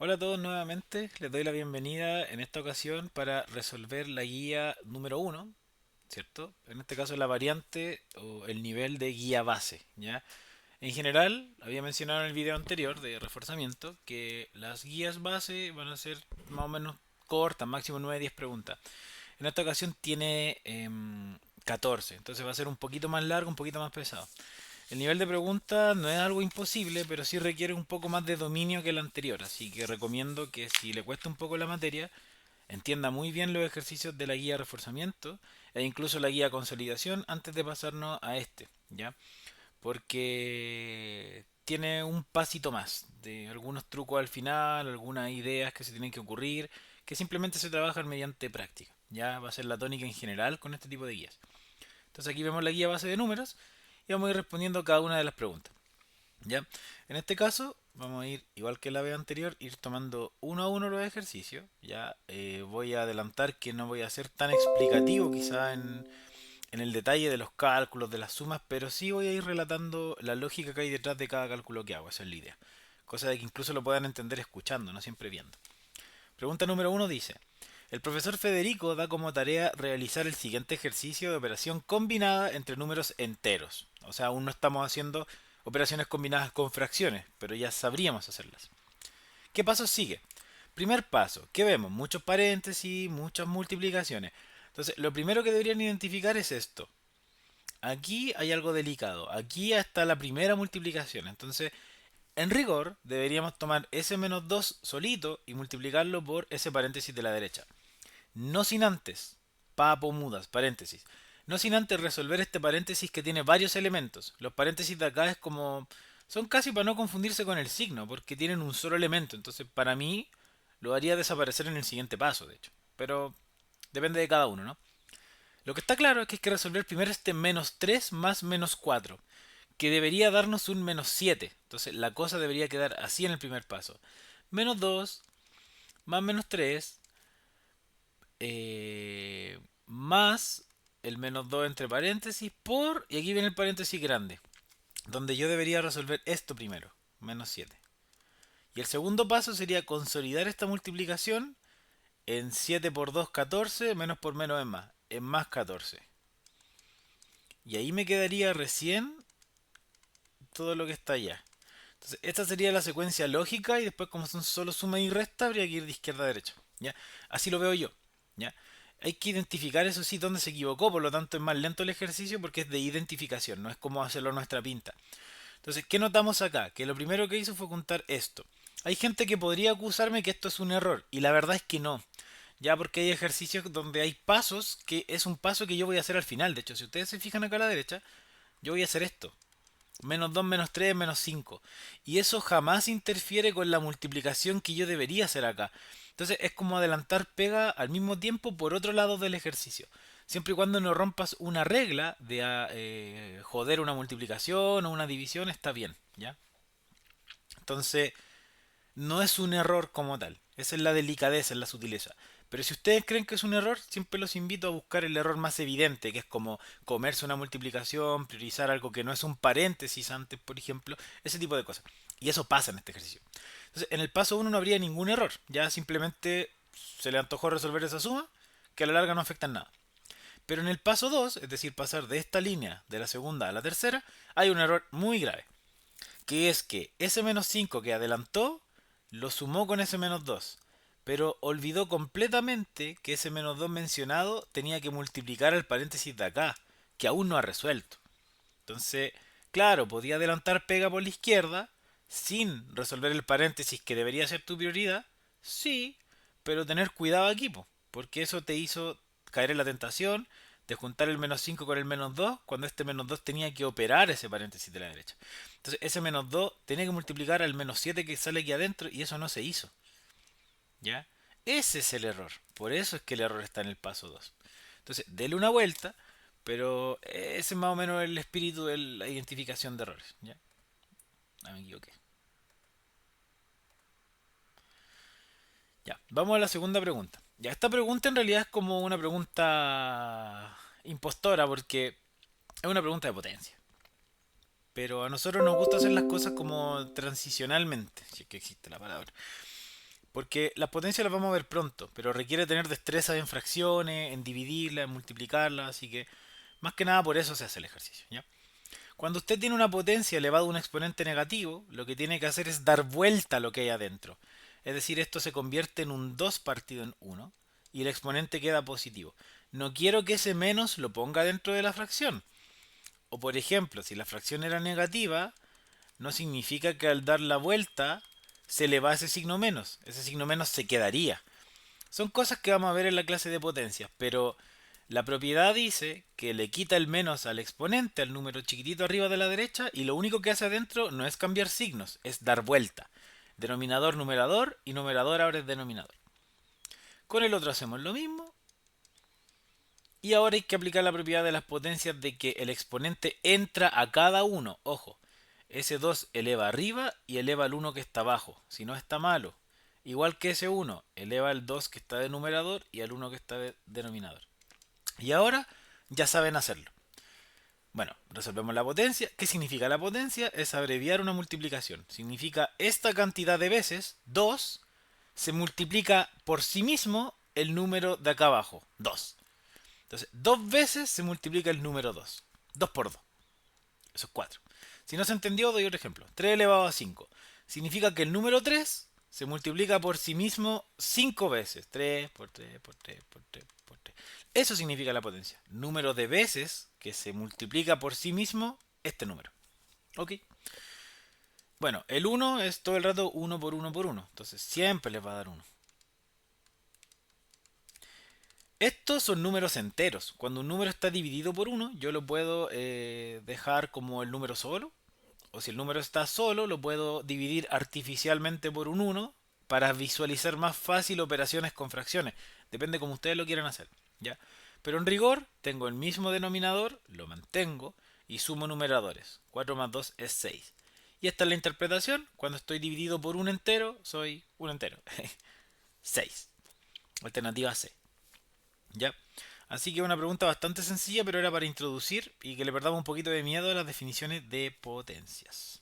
Hola a todos nuevamente, les doy la bienvenida en esta ocasión para resolver la guía número uno, ¿cierto? En este caso la variante o el nivel de guía base, ¿ya? En general, había mencionado en el video anterior de reforzamiento que las guías base van a ser más o menos cortas, máximo 9-10 preguntas. En esta ocasión tiene 14, entonces va a ser un poquito más largo, un poquito más pesado. El nivel de pregunta no es algo imposible, pero sí requiere un poco más de dominio que el anterior, así que recomiendo que si le cuesta un poco la materia, entienda muy bien los ejercicios de la guía reforzamiento e incluso la guía consolidación antes de pasarnos a este, ¿ya? Porque tiene un pasito más de algunos trucos al final, algunas ideas que se tienen que ocurrir, que simplemente se trabajan mediante práctica. Ya va a ser la tónica en general con este tipo de guías. Entonces aquí vemos la guía base de números y vamos a ir respondiendo cada una de las preguntas. ¿Ya? En este caso, vamos a ir, igual que la vez anterior, ir tomando uno a uno los ejercicios. Ya voy a adelantar que no voy a ser tan explicativo quizá en el detalle de los cálculos, de las sumas, pero sí voy a ir relatando la lógica que hay detrás de cada cálculo que hago. Esa es la idea. Cosa de que incluso lo puedan entender escuchando, no siempre viendo. Pregunta número uno dice, el profesor Federico da como tarea realizar el siguiente ejercicio de operación combinada entre números enteros. O sea, aún no estamos haciendo operaciones combinadas con fracciones, pero ya sabríamos hacerlas. ¿Qué paso sigue? Primer paso, ¿qué vemos? Muchos paréntesis, muchas multiplicaciones. Entonces, lo primero que deberían identificar es esto. Aquí hay algo delicado. Aquí está la primera multiplicación. Entonces, en rigor, deberíamos tomar ese menos 2 solito y multiplicarlo por ese paréntesis de la derecha. No sin antes, papo mudas, paréntesis. No sin antes resolver este paréntesis que tiene varios elementos. Los paréntesis de acá es como... Son casi para no confundirse con el signo, porque tienen un solo elemento. Entonces, para mí, lo haría desaparecer en el siguiente paso, de hecho. Pero depende de cada uno, ¿no? Lo que está claro es que hay que resolver primero este menos 3 más menos 4, que debería darnos un menos 7. Entonces, la cosa debería quedar así en el primer paso. Menos 2 más menos 3 más el menos 2 entre paréntesis por, y aquí viene el paréntesis grande, donde yo debería resolver esto primero, menos 7. Y el segundo paso sería consolidar esta multiplicación en 7 por 2 14, menos por menos es más 14. Y ahí me quedaría recién todo lo que está allá. Entonces, esta sería la secuencia lógica y después como son solo suma y resta, habría que ir de izquierda a derecha. ¿Ya? Así lo veo yo. ¿Ya? Hay que identificar eso sí dónde se equivocó, por lo tanto es más lento el ejercicio porque es de identificación, no es como hacerlo a nuestra pinta. Entonces, ¿qué notamos acá? Que lo primero que hizo fue contar esto. Hay gente que podría acusarme que esto es un error, y la verdad es que no. Ya porque hay ejercicios donde hay pasos que es un paso que yo voy a hacer al final. De hecho, si ustedes se fijan acá a la derecha, yo voy a hacer esto. Menos 2 menos 3 menos 5. Y eso jamás interfiere con la multiplicación que yo debería hacer acá. Entonces es como adelantar pega al mismo tiempo por otro lado del ejercicio. Siempre y cuando no rompas una regla de joder una multiplicación o una división, está bien, ¿ya? Entonces, no es un error como tal. Esa es la delicadeza, es la sutileza. Pero si ustedes creen que es un error, siempre los invito a buscar el error más evidente, que es como comerse una multiplicación, priorizar algo que no es un paréntesis antes, por ejemplo, ese tipo de cosas. Y eso pasa en este ejercicio. Entonces, en el paso uno no habría ningún error. Ya simplemente se le antojó resolver esa suma, que a la larga no afecta en nada. Pero en el paso 2, es decir, pasar de esta línea de la segunda a la tercera, hay un error muy grave que es que ese menos 5 que adelantó lo sumó con ese menos 2, pero olvidó completamente que ese menos 2 mencionado tenía que multiplicar el paréntesis de acá, que aún no ha resuelto. Entonces, claro, podía adelantar pega por la izquierda sin resolver el paréntesis que debería ser tu prioridad, sí, pero tener cuidado aquí, porque eso te hizo caer en la tentación de juntar el menos 5 con el menos 2 cuando este menos 2 tenía que operar ese paréntesis de la derecha. Entonces ese menos 2 tenía que multiplicar al menos 7 que sale aquí adentro y eso no se hizo. ¿Ya? Ese es el error. Por eso es que el error está en el paso 2. Entonces, dele una vuelta, pero ese es más o menos el espíritu de la identificación de errores. ¿Ya? Ah, me equivoqué. Ya, vamos a la segunda pregunta. Ya, esta pregunta en realidad es como una pregunta impostora porque es una pregunta de potencia. Pero a nosotros nos gusta hacer las cosas como transicionalmente, si es que existe la palabra. Porque las potencias las vamos a ver pronto, pero requiere tener destreza en fracciones, en dividirlas, en multiplicarlas, así que más que nada por eso se hace el ejercicio, ¿ya? Cuando usted tiene una potencia elevada a un exponente negativo, lo que tiene que hacer es dar vuelta a lo que hay adentro. Es decir, esto se convierte en un 2 partido en uno y el exponente queda positivo. No quiero que ese menos lo ponga dentro de la fracción. O por ejemplo, si la fracción era negativa, no significa que al dar la vuelta se le va ese signo menos. Ese signo menos se quedaría. Son cosas que vamos a ver en la clase de potencias, pero la propiedad dice que le quita el menos al exponente, al número chiquitito arriba de la derecha, y lo único que hace adentro no es cambiar signos, es dar vuelta. Denominador, numerador, y numerador ahora es denominador. Con el otro hacemos lo mismo. Y ahora hay que aplicar la propiedad de las potencias de que el exponente entra a cada uno. Ojo, ese 2 eleva arriba y eleva al 1 que está abajo. Si no está malo. Igual que ese 1 eleva al 2 que está de numerador y al 1 que está de denominador. Y ahora ya saben hacerlo. Bueno, resolvemos la potencia. ¿Qué significa la potencia? Es abreviar una multiplicación. Significa esta cantidad de veces, 2, se multiplica por sí mismo el número de acá abajo, 2. Entonces, 2 veces se multiplica el número 2. 2 por 2. Eso es 4. Si no se entendió, doy otro ejemplo. 3 elevado a 5. Significa que el número 3 se multiplica por sí mismo 5 veces. 3 por 3 por 3 por 3 por 3. Eso significa la potencia. Número de veces que se multiplica por sí mismo este número. ¿Ok? Bueno, el 1 es todo el rato 1 por 1 por 1. Entonces siempre les va a dar 1. Estos son números enteros. Cuando un número está dividido por uno, yo lo puedo dejar como el número solo. O si el número está solo, lo puedo dividir artificialmente por un uno para visualizar más fácil operaciones con fracciones. Depende como ustedes lo quieran hacer. ¿Ya? Pero en rigor, tengo el mismo denominador, lo mantengo y sumo numeradores. 4 más 2 es 6. Y esta es la interpretación. Cuando estoy dividido por un entero, soy un entero. 6. Alternativa C. ¿Ya? Así que una pregunta bastante sencilla, pero era para introducir y que le perdamos un poquito de miedo a las definiciones de potencias.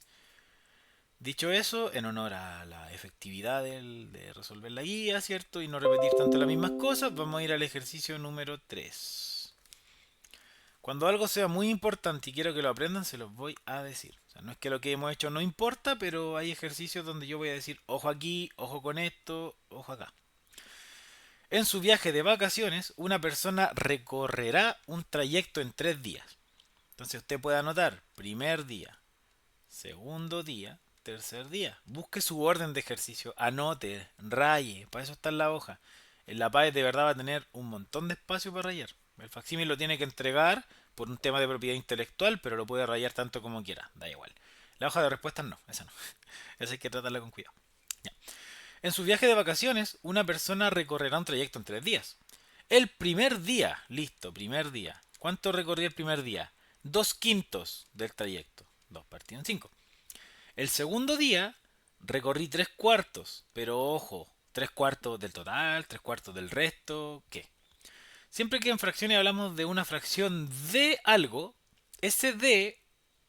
Dicho eso, en honor a la efectividad de resolver la guía, ¿cierto? Y no repetir tanto las mismas cosas, vamos a ir al ejercicio número 3. Cuando algo sea muy importante y quiero que lo aprendan, se los voy a decir. O sea, no es que lo que hemos hecho no importa, pero hay ejercicios donde yo voy a decir, ojo aquí, ojo con esto, ojo acá. En su viaje de vacaciones, una persona recorrerá un trayecto en 3 días. Entonces usted puede anotar primer día, segundo día, tercer día. Busque su orden de ejercicio, anote, raye, para eso está en la hoja. En la PAE de verdad va a tener un montón de espacio para rayar. El facsímil lo tiene que entregar por un tema de propiedad intelectual, pero lo puede rayar tanto como quiera, da igual. La hoja de respuestas no, esa no. Esa hay que tratarla con cuidado. Ya. En su viaje de vacaciones, una persona recorrerá un trayecto en 3 días. El primer día, listo, primer día. ¿Cuánto recorrí el primer día? 2/5 del trayecto. 2 partido en 5. El segundo día recorrí 3/4, pero ojo, 3/4 del total, 3/4 del resto, ¿qué? Siempre que en fracciones hablamos de una fracción de algo, ese de,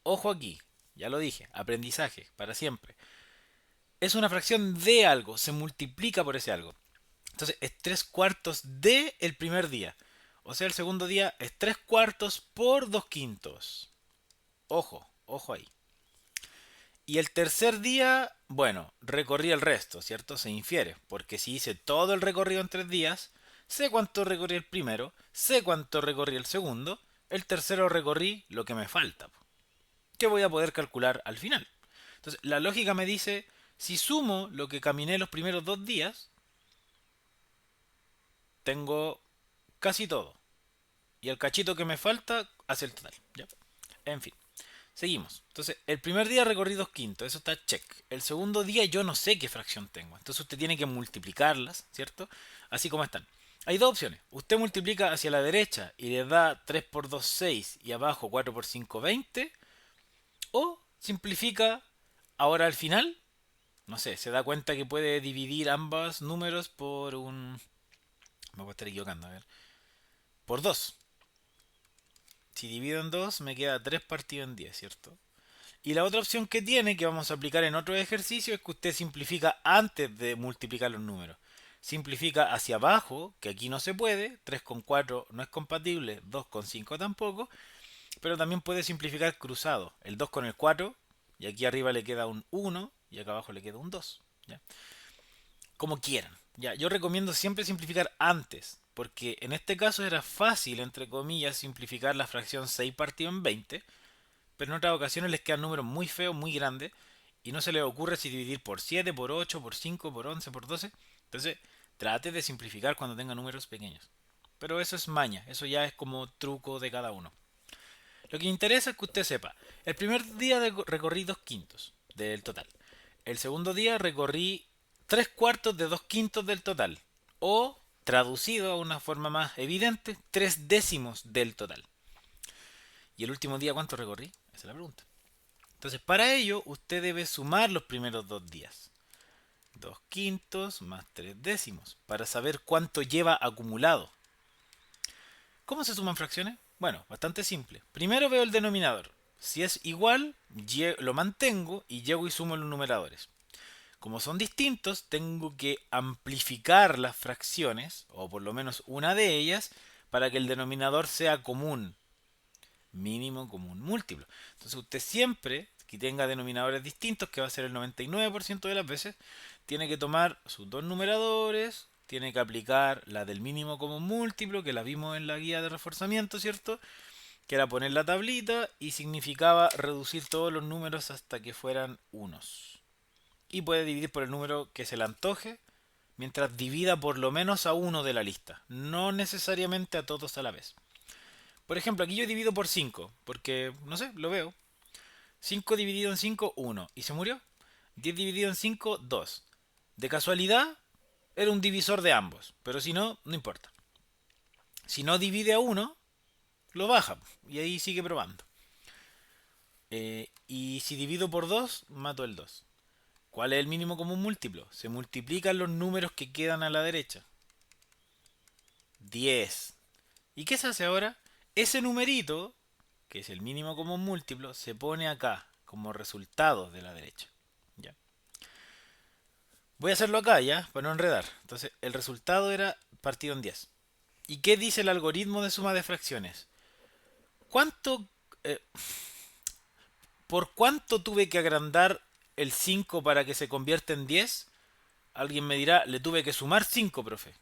ojo aquí, ya lo dije, aprendizaje, para siempre. Es una fracción de algo, se multiplica por ese algo. Entonces es 3/4 de el primer día. O sea, el segundo día es 3/4 por 2/5. Ojo, ojo ahí. Y el tercer día, bueno, recorrí el resto, ¿cierto? Se infiere, porque si hice todo el recorrido en 3 días, sé cuánto recorrí el primero, sé cuánto recorrí el segundo, el tercero recorrí lo que me falta, que voy a poder calcular al final. Entonces, la lógica me dice, si sumo lo que caminé los primeros 2 días, tengo casi todo. Y el cachito que me falta hace el total. ¿Ya? En fin. Seguimos. Entonces, el primer día recorrí 2/5, eso está check. El segundo día yo no sé qué fracción tengo. Entonces usted tiene que multiplicarlas, ¿cierto? Así como están. Hay dos opciones. Usted multiplica hacia la derecha y le da 3 por 2 6 y abajo 4 por 5 20. O simplifica ahora al final. No sé, se da cuenta que puede dividir ambos números por un... Me voy a estar equivocando, a ver. Por 2. Si divido en 2 me queda 3 partido en 10, ¿cierto? Y la otra opción que tiene, que vamos a aplicar en otro ejercicio, es que usted simplifica antes de multiplicar los números. Simplifica hacia abajo, que aquí no se puede, 3 con 4 no es compatible, 2 con 5 tampoco, pero también puede simplificar cruzado, el 2 con el 4, y aquí arriba le queda un 1, y acá abajo le queda un 2. ¿Ya? Como quieran. Ya, yo recomiendo siempre simplificar antes, porque en este caso era fácil, entre comillas, simplificar la fracción 6 partido en 20, pero en otras ocasiones les quedan números muy feos, muy grandes, y no se les ocurre si dividir por 7, por 8, por 5, por 11, por 12. Entonces, trate de simplificar cuando tenga números pequeños. Pero eso es maña, eso ya es como truco de cada uno. Lo que me interesa es que usted sepa, el primer día recorrí 2 quintos del total. El segundo día recorrí 3 cuartos de 2 quintos del total. O, traducido a una forma más evidente, 3 décimos del total. ¿Y el último día cuánto recorrí? Esa es la pregunta. Entonces, para ello, usted debe sumar los primeros 2 días. 2 quintos más 3 décimos. Para saber cuánto lleva acumulado. ¿Cómo se suman fracciones? Bueno, bastante simple. Primero veo el denominador. Si es igual, lo mantengo y llego y sumo los numeradores. Como son distintos, tengo que amplificar las fracciones, o por lo menos una de ellas, para que el denominador sea común. Mínimo común múltiplo. Entonces usted siempre que tenga denominadores distintos, que va a ser el 99% de las veces, tiene que tomar sus dos numeradores, tiene que aplicar la del mínimo común múltiplo, que la vimos en la guía de reforzamiento, ¿cierto? Que era poner la tablita y significaba reducir todos los números hasta que fueran unos. Y puede dividir por el número que se le antoje, mientras divida por lo menos a uno de la lista, no necesariamente a todos a la vez. Por ejemplo, aquí yo divido por 5, porque, no sé, lo veo. 5 dividido en 5, 1. ¿Y se murió? 10 dividido en 5, 2. De casualidad, era un divisor de ambos, pero si no, no importa. Si no divide a 1, lo baja, y ahí sigue probando. Y si divido por 2, mato el 2. ¿Cuál es el mínimo común múltiplo? Se multiplican los números que quedan a la derecha. 10. ¿Y qué se hace ahora? Ese numerito, que es el mínimo común múltiplo, se pone acá como resultado de la derecha. ¿Ya? Voy a hacerlo acá ya, para no enredar. Entonces, el resultado era partido en 10. ¿Y qué dice el algoritmo de suma de fracciones? ¿Cuánto, eh, ¿Por cuánto tuve que agrandar el 5 para que se convierta en 10? Alguien me dirá, le tuve que sumar 5, profe.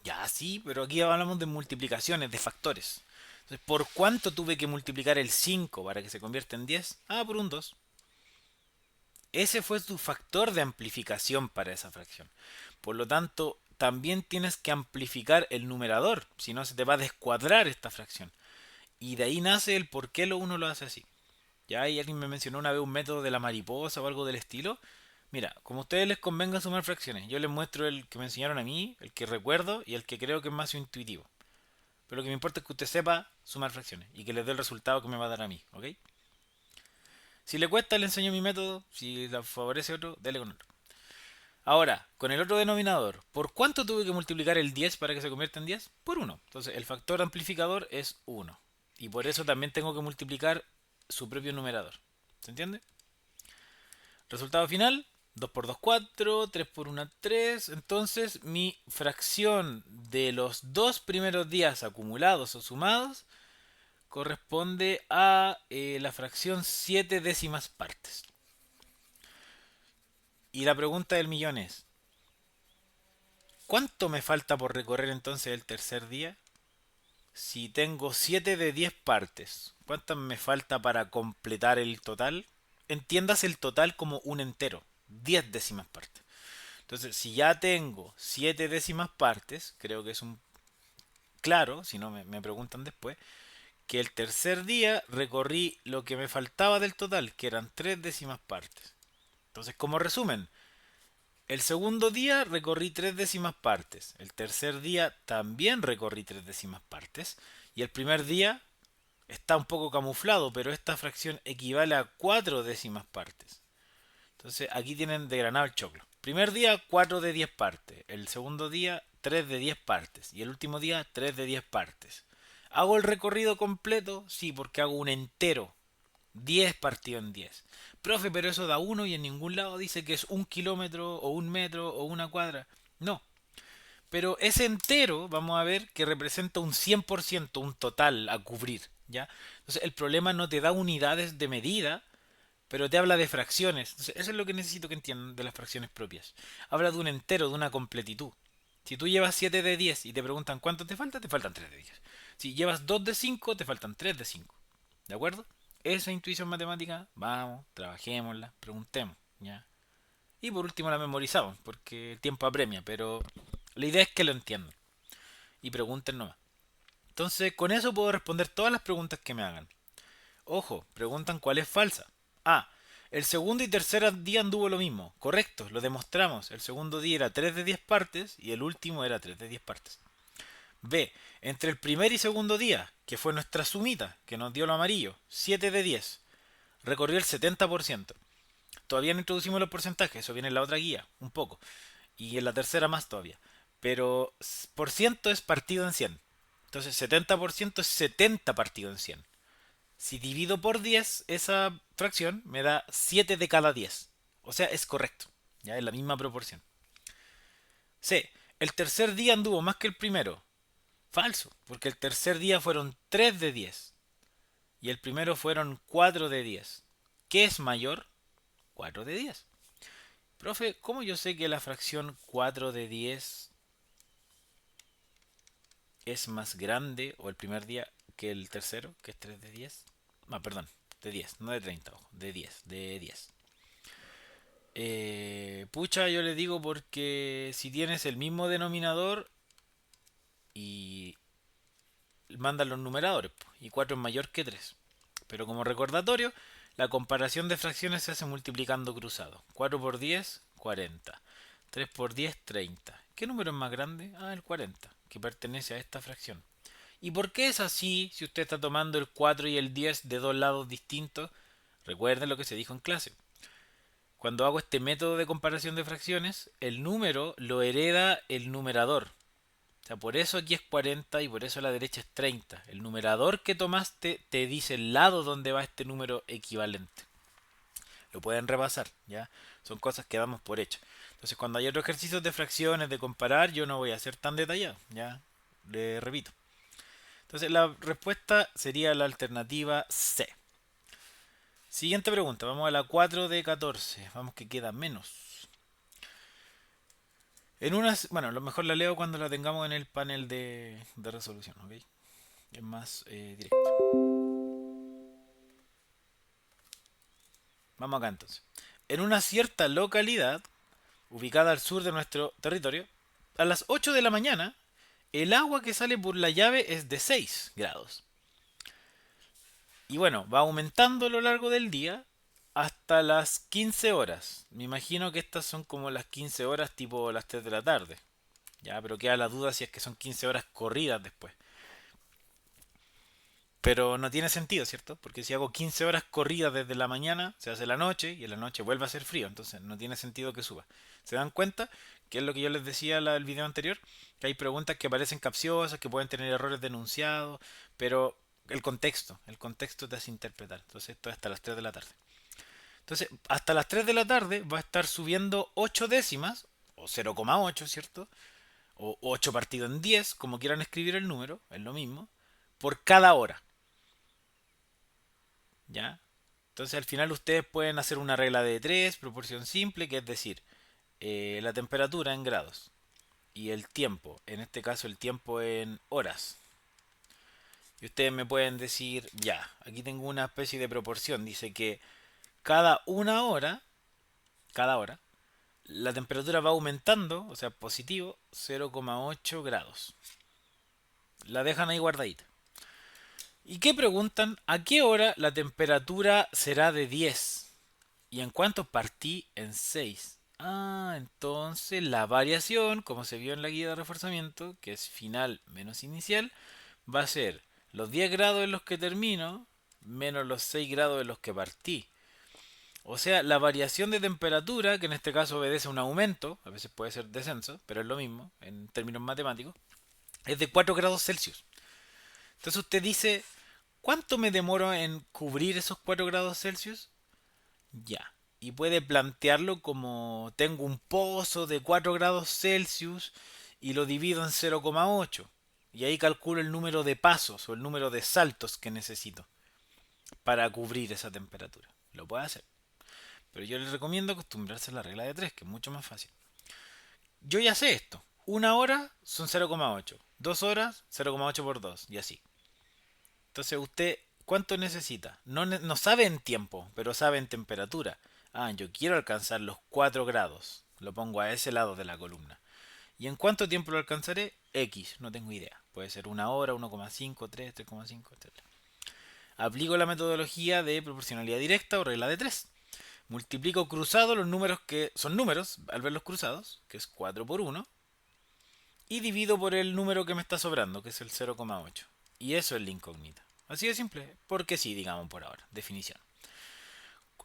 Ya, sí, pero aquí hablamos de multiplicaciones, de factores. Entonces, ¿por cuánto tuve que multiplicar el 5 para que se convierta en 10? Ah, por un 2. Ese fue tu factor de amplificación para esa fracción. Por lo tanto, también tienes que amplificar el numerador, si no se te va a descuadrar esta fracción. Y de ahí nace el por qué uno lo hace así. Ya hay alguien me mencionó una vez un método de la mariposa o algo del estilo. Mira, como a ustedes les convenga sumar fracciones, yo les muestro el que me enseñaron a mí, el que recuerdo y el que creo que es más intuitivo. Pero lo que me importa es que usted sepa sumar fracciones y que les dé el resultado que me va a dar a mí, ¿ok? Si le cuesta, le enseño mi método. Si le favorece otro, dele con otro. Ahora, con el otro denominador, ¿por cuánto tuve que multiplicar el 10 para que se convierta en 10? Por 1. Entonces, el factor amplificador es 1. Y por eso también tengo que multiplicar su propio numerador. ¿Se entiende? Resultado final, 2 por 2 4, 3 por 1 3. Entonces mi fracción de los dos primeros días acumulados o sumados corresponde a la fracción 7 décimas partes. Y la pregunta del millón es, ¿cuánto me falta por recorrer entonces el tercer día? Si tengo 7 de 10 partes, ¿cuántas me falta para completar el total? Entiendas el total como un entero, 10 décimas partes. Entonces, si ya tengo 7 décimas partes, creo que es un claro, si no me preguntan después, que el tercer día recorrí lo que me faltaba del total, que eran 3 décimas partes. Entonces, como resumen, el segundo día recorrí 3 décimas partes, el tercer día también recorrí 3 décimas partes, y el primer día está un poco camuflado, pero esta fracción equivale a 4 décimas partes. Entonces aquí tienen de granado el choclo. Primer día 4 de 10 partes, el segundo día 3 de 10 partes y el último día 3 de 10 partes. ¿Hago el recorrido completo? Sí, porque hago un entero 10 partido en 10. Profe, pero eso da 1 y en ningún lado dice que es 1 kilómetro o 1 metro o 1 cuadra. No. Pero ese entero, vamos a ver, que representa un 100%, un total a cubrir. ¿Ya? Entonces el problema no te da unidades de medida, pero te habla de fracciones. Entonces, eso es lo que necesito que entiendan de las fracciones propias. Habla de un entero, de una completitud. Si tú llevas 7 de 10 y te preguntan cuánto te faltan 3 de 10. Si llevas 2 de 5 te faltan 3 de 5. ¿De acuerdo? Esa intuición matemática, vamos, trabajémosla, preguntemos. ¿Ya? Y por último la memorizamos, porque el tiempo apremia, pero la idea es que lo entiendan. Y pregunten nomás. Entonces, con eso puedo responder todas las preguntas que me hagan. Ojo, preguntan cuál es falsa. Ah, el segundo y tercer día anduvo lo mismo. Correcto, lo demostramos. El segundo día era 3 de 10 partes y el último era 3 de 10 partes. B, entre el primer y segundo día, que fue nuestra sumita, que nos dio lo amarillo, 7 de 10, recorrió el 70%. Todavía no introducimos los porcentajes, eso viene en la otra guía, un poco. Y en la tercera más todavía. Pero por ciento es partido en 100. Entonces 70% es 70 partido en 100. Si divido por 10 esa fracción, me da 7 de cada 10. O sea, es correcto. Ya es la misma proporción. C. El tercer día anduvo más que el primero. Falso, porque el tercer día fueron 3 de 10 y el primero fueron 4 de 10. ¿Qué es mayor? 4 de 10. Profe, ¿cómo yo sé que la fracción 4 de 10 es más grande o el primer día que el tercero, que es 3 de 10? Ah, perdón, de 10, no de 30, ojo, de 10, de 10. Pucha, yo le digo porque si tienes el mismo denominador y mandan los numeradores, y 4 es mayor que 3. Pero como recordatorio, la comparación de fracciones se hace multiplicando cruzado. 4 por 10, 40. 3 por 10, 30. ¿Qué número es más grande? Ah, el 40, que pertenece a esta fracción. ¿Y por qué es así si usted está tomando el 4 y el 10 de dos lados distintos? Recuerden lo que se dijo en clase. Cuando hago este método de comparación de fracciones, el número lo hereda el numerador. O sea, por eso aquí es 40 y por eso a la derecha es 30. El numerador que tomaste te dice el lado donde va este número equivalente. Lo pueden repasar, ¿ya? Son cosas que damos por hecho. Entonces, cuando hay otros ejercicios de fracciones, de comparar, yo no voy a ser tan detallado, ¿ya? Le repito. Entonces, la respuesta sería la alternativa C. Siguiente pregunta, vamos a la 4 de 14. Vamos que queda menos. En unas, bueno, lo mejor la leo cuando la tengamos en el panel de resolución, ¿ok? Es más directo. Vamos acá entonces. En una cierta localidad, ubicada al sur de nuestro territorio, a las 8 de la mañana, el agua que sale por la llave es de 6 grados. Y bueno, va aumentando a lo largo del día hasta las 15 horas. Me imagino que estas son como las 15 horas tipo las 3 de la tarde. Ya, pero queda la duda si es que son 15 horas corridas después. Pero no tiene sentido, ¿cierto? Porque si hago 15 horas corridas desde la mañana, se hace la noche y en la noche vuelve a ser frío. Entonces no tiene sentido que suba. ¿Se dan cuenta? Que es lo que yo les decía en el video anterior. Que hay preguntas que parecen capciosas, que pueden tener errores denunciados. Pero el contexto te hace interpretar. Entonces esto es hasta las 3 de la tarde. Entonces, hasta las 3 de la tarde va a estar subiendo 8 décimas, o 0,8, ¿cierto? O 8 partido en 10, como quieran escribir el número, es lo mismo, por cada hora. ¿Ya? Entonces al final ustedes pueden hacer una regla de 3, proporción simple, que es decir, la temperatura en grados y el tiempo, en este caso el tiempo en horas. Y ustedes me pueden decir, ya, aquí tengo una especie de proporción, dice que cada hora, la temperatura va aumentando, o sea, positivo, 0,8 grados. La dejan ahí guardadita. ¿Y qué preguntan? ¿A qué hora la temperatura será de 10? ¿Y en cuánto partí? En 6. Ah, entonces la variación, como se vio en la guía de reforzamiento, que es final menos inicial, va a ser los 10 grados en los que termino menos los 6 grados en los que partí. O sea, la variación de temperatura, que en este caso obedece a un aumento, a veces puede ser descenso, pero es lo mismo en términos matemáticos, es de 4 grados Celsius. Entonces usted dice, ¿cuánto me demoro en cubrir esos 4 grados Celsius? Ya. Y puede plantearlo como tengo un pozo de 4 grados Celsius y lo divido en 0,8. Y ahí calculo el número de pasos o el número de saltos que necesito para cubrir esa temperatura. Lo puede hacer. Pero yo les recomiendo acostumbrarse a la regla de 3, que es mucho más fácil. Yo ya sé esto. Una hora son 0,8. 2 horas, 0,8 por 2. Y así. Entonces usted, ¿cuánto necesita? No sabe en tiempo, pero sabe en temperatura. Ah, yo quiero alcanzar los 4 grados. Lo pongo a ese lado de la columna. ¿Y en cuánto tiempo lo alcanzaré? X, no tengo idea. Puede ser una hora, 1,5, 3, 3,5, etc. Aplico la metodología de proporcionalidad directa o regla de 3. Multiplico cruzado los números que son números al verlos cruzados, que es 4 por 1, y divido por el número que me está sobrando, que es el 0,8. Y eso es la incógnita. Así de simple, porque sí, digamos por ahora, definición.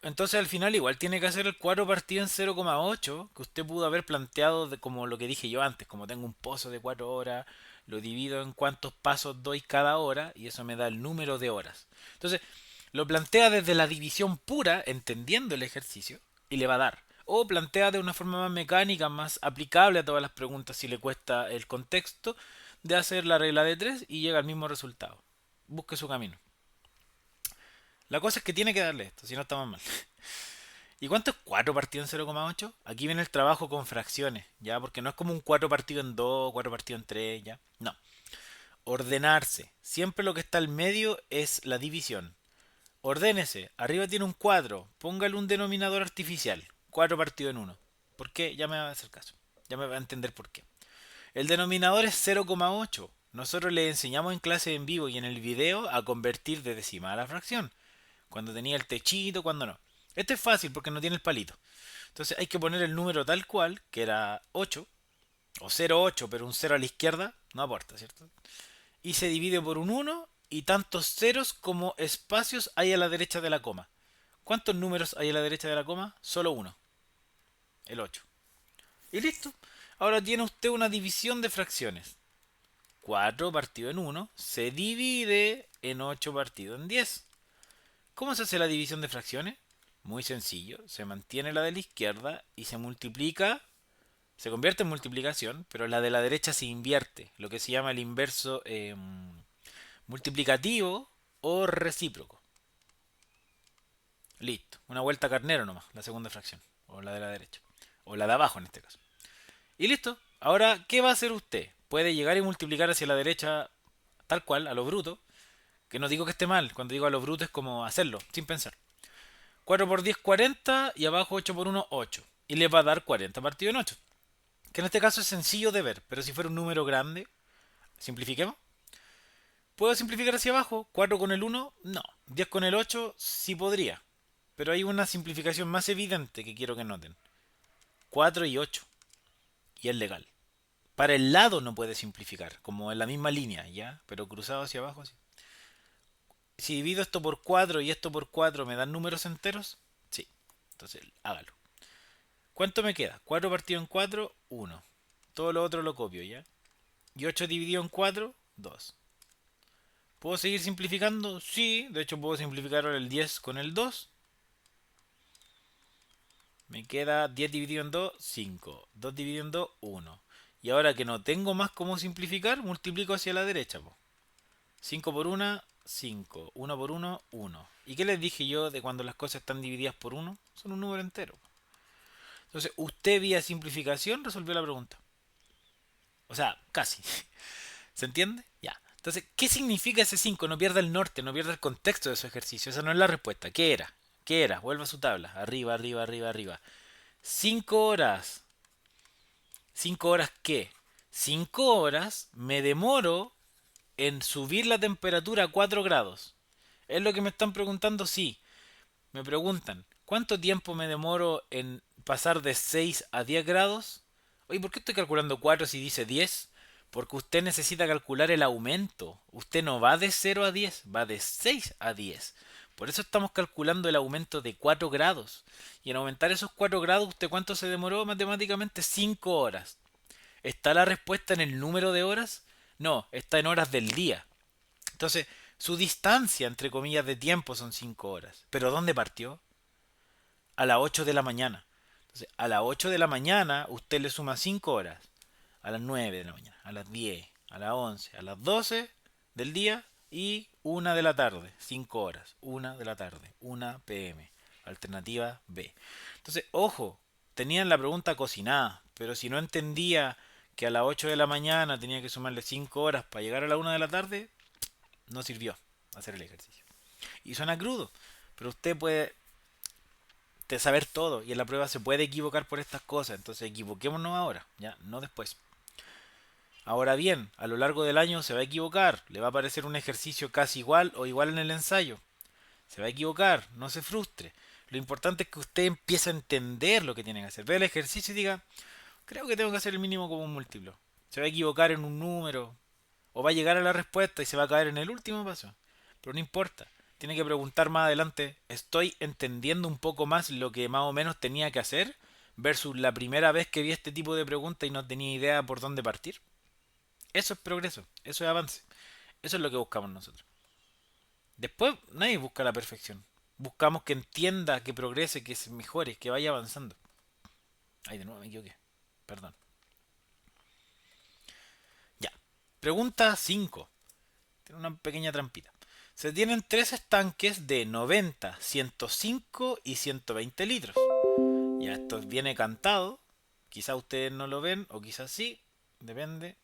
Entonces al final igual tiene que hacer el 4 partido en 0,8, que usted pudo haber planteado como lo que dije yo antes, como tengo un pozo de 4 horas, lo divido en cuántos pasos doy cada hora y eso me da el número de horas. Entonces lo plantea desde la división pura, entendiendo el ejercicio, y le va a dar. O plantea de una forma más mecánica, más aplicable a todas las preguntas si le cuesta el contexto, de hacer la regla de 3 y llega al mismo resultado. Busque su camino. La cosa es que tiene que darle esto, si no estamos mal. ¿Y cuánto es 4 partido en 0,8? Aquí viene el trabajo con fracciones, ¿ya? Porque no es como un 4 partido en 2, 4 partido en 3, ¿ya? No. Ordenarse. Siempre lo que está al medio es la división. Ordénese. Arriba tiene un 4. Póngale un denominador artificial. 4 partido en 1. ¿Por qué? Ya me va a hacer caso. Ya me va a entender por qué. El denominador es 0,8. Nosotros le enseñamos en clase en vivo y en el video a convertir de decimal a fracción. Cuando tenía el techito, cuando no. Este es fácil porque no tiene el palito. Entonces hay que poner el número tal cual, que era 8, o 0,8, pero un 0 a la izquierda, no aporta, ¿cierto? Y se divide por un 1 y tantos ceros como espacios hay a la derecha de la coma. ¿Cuántos números hay a la derecha de la coma? Solo uno, el 8. Y listo. Ahora tiene usted una división de fracciones. 4 partido en 1 se divide en 8 partido en 10. ¿Cómo se hace la división de fracciones? Muy sencillo. Se mantiene la de la izquierda y se multiplica. Se convierte en multiplicación, pero la de la derecha se invierte. Lo que se llama el inverso multiplicativo o recíproco. Listo. Una vuelta carnero nomás, la segunda fracción. O la de la derecha. O la de abajo en este caso. Y listo. Ahora, ¿qué va a hacer usted? Puede llegar y multiplicar hacia la derecha tal cual, a lo bruto. Que no digo que esté mal. Cuando digo a lo bruto es como hacerlo, sin pensar. 4 por 10, 40. Y abajo 8 por 1, 8. Y le va a dar 40 partido en 8. Que en este caso es sencillo de ver. Pero si fuera un número grande, simplifiquemos. ¿Puedo simplificar hacia abajo? 4 con el 1, no. 10 con el 8, sí podría. Pero hay una simplificación más evidente que quiero que noten. 4 y 8. Y es legal. Para el lado no puede simplificar, como en la misma línea, ¿ya? Pero cruzado hacia abajo, así. Si divido esto por 4 y esto por 4, ¿me dan números enteros? Sí. Entonces, hágalo. ¿Cuánto me queda? 4 partido en 4, 1. Todo lo otro lo copio, ¿ya? Y 8 dividido en 4, 2. ¿Puedo seguir simplificando? Sí, de hecho puedo simplificar ahora el 10 con el 2. Me queda 10 dividido en 2, 5. 2 dividido en 2, 1. Y ahora que no tengo más cómo simplificar, multiplico hacia la derecha. 5 por 1, 5. 1 por 1, 1. ¿Y qué les dije yo de cuando las cosas están divididas por 1? Son un número entero. Entonces, usted vía simplificación resolvió la pregunta. O sea, casi. ¿Se entiende? Ya. Entonces, ¿qué significa ese 5? No pierda el norte, no pierda el contexto de su ejercicio. Esa no es la respuesta. ¿Qué era? ¿Qué era? Vuelva a su tabla. Arriba, arriba, arriba, arriba. 5 horas. ¿5 horas qué? 5 horas me demoro en subir la temperatura a 4 grados. ¿Es lo que me están preguntando? Sí. Me preguntan, ¿cuánto tiempo me demoro en pasar de 6 a 10 grados? Oye, ¿por qué estoy calculando 4 si dice 10? Porque usted necesita calcular el aumento. Usted no va de 0 a 10, va de 6 a 10. Por eso estamos calculando el aumento de 4 grados. Y en aumentar esos 4 grados, ¿usted cuánto se demoró matemáticamente? 5 horas. ¿Está la respuesta en el número de horas? No, está en horas del día. Entonces, Su distancia, entre comillas, de tiempo son 5 horas. ¿Pero dónde partió? A las 8 de la mañana. Entonces, a las 8 de la mañana usted le suma 5 horas. A las 9 de la mañana, a las 10, a las 11, a las 12 del día y 1 de la tarde. 5 horas. 1 de la tarde. 1 p.m. Alternativa B. Entonces, ojo, tenían la pregunta cocinada, pero si no entendía que a las 8 de la mañana tenía que sumarle 5 horas para llegar a la 1 de la tarde, no sirvió hacer el ejercicio. Y suena crudo, pero usted puede saber todo y en la prueba se puede equivocar por estas cosas. Entonces equivoquémonos ahora, ya, no después. Ahora bien, a lo largo del año se va a equivocar, le va a parecer un ejercicio casi igual o igual en el ensayo. Se va a equivocar, no se frustre. Lo importante es que usted empiece a entender lo que tiene que hacer. Ve el ejercicio y diga, creo que tengo que hacer el mínimo común múltiplo. Se va a equivocar en un número, o va a llegar a la respuesta y se va a caer en el último paso. Pero no importa. Tiene que preguntar más adelante, ¿estoy entendiendo un poco más lo que más o menos tenía que hacer? Versus la primera vez que vi este tipo de pregunta y no tenía idea por dónde partir. Eso es progreso, eso es avance. Eso es lo que buscamos nosotros. Después nadie busca la perfección. Buscamos que entienda, que progrese, que se mejore, que vaya avanzando. Ay, de nuevo me equivoqué. Perdón. Ya. Pregunta 5. Tiene una pequeña trampita. Se tienen tres estanques de 90, 105 y 120 litros. Ya esto viene cantado. Quizás ustedes no lo ven o quizás sí. Depende.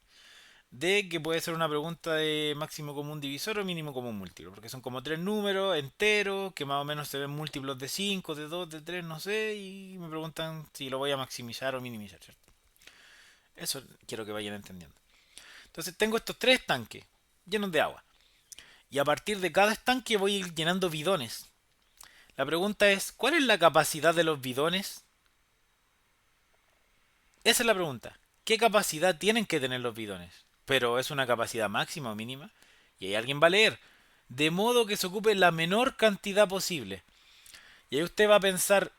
De que puede ser una pregunta de máximo común divisor o mínimo común múltiplo. Porque son como tres números enteros que más o menos se ven múltiplos de 5, de 2, de 3, no sé. Y me preguntan si lo voy a maximizar o minimizar, ¿cierto? Eso quiero que vayan entendiendo. Entonces tengo estos tres estanques llenos de agua. Y a partir de cada estanque voy a ir llenando bidones. La pregunta es, ¿cuál es la capacidad de los bidones? Esa es la pregunta. ¿Qué capacidad tienen que tener los bidones? Pero es una capacidad máxima o mínima. Y ahí alguien va a leer. De modo que se ocupe la menor cantidad posible. Y ahí usted va a pensar,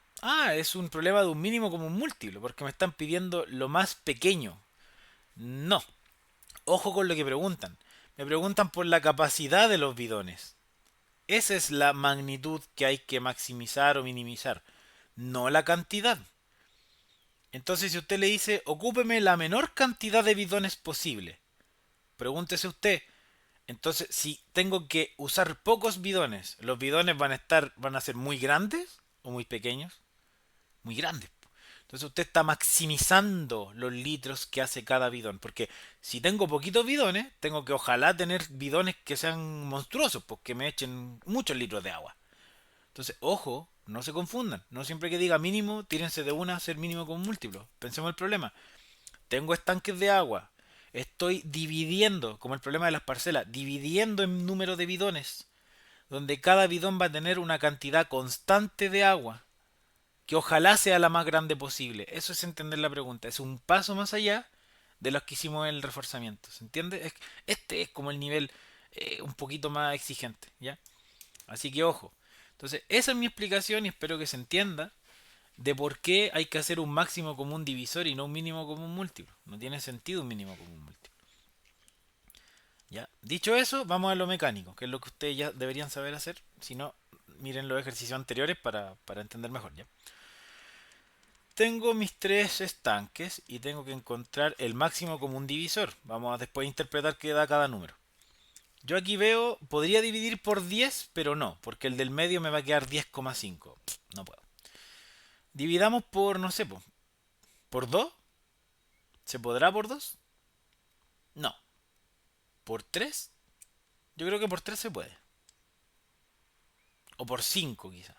es un problema de un mínimo como un múltiplo, porque me están pidiendo lo más pequeño. No. Ojo con lo que preguntan. Me preguntan por la capacidad de los bidones. Esa es la magnitud que hay que maximizar o minimizar, no la cantidad. Entonces, si usted le dice, ocúpeme la menor cantidad de bidones posible, pregúntese usted, entonces, si tengo que usar pocos bidones, ¿los bidones van a ser muy grandes o muy pequeños? Muy grandes. Entonces usted está maximizando los litros que hace cada bidón. Porque si tengo poquitos bidones, tengo que ojalá tener bidones que sean monstruosos, pues que me echen muchos litros de agua. Entonces, ojo, no se confundan. No siempre que diga mínimo, tírense de una a ser mínimo con múltiplo. Pensemos el problema. Tengo estanques de agua. Estoy dividiendo, como el problema de las parcelas, dividiendo en número de bidones, donde cada bidón va a tener una cantidad constante de agua, que ojalá sea la más grande posible. Eso es entender la pregunta. Es un paso más allá de los que hicimos en el reforzamiento. ¿Se entiende? Este es como el nivel un poquito más exigente, ¿ya? Así que ojo. Entonces, esa es mi explicación y espero que se entienda de por qué hay que hacer un máximo común divisor y no un mínimo común múltiplo. No tiene sentido un mínimo común múltiplo. ¿Ya? Dicho eso, vamos a lo mecánico, que es lo que ustedes ya deberían saber hacer. Si no, miren los ejercicios anteriores para entender mejor, ¿ya? Tengo mis tres estanques y tengo que encontrar el máximo común divisor. Vamos a después interpretar qué da cada número. Yo aquí veo, podría dividir por 10, pero no, porque el del medio me va a quedar 10,5. No puedo. Dividamos por, no sé, por 2. ¿Se podrá por 2? No. ¿Por 3? Yo creo que por 3 se puede. O por 5 quizá.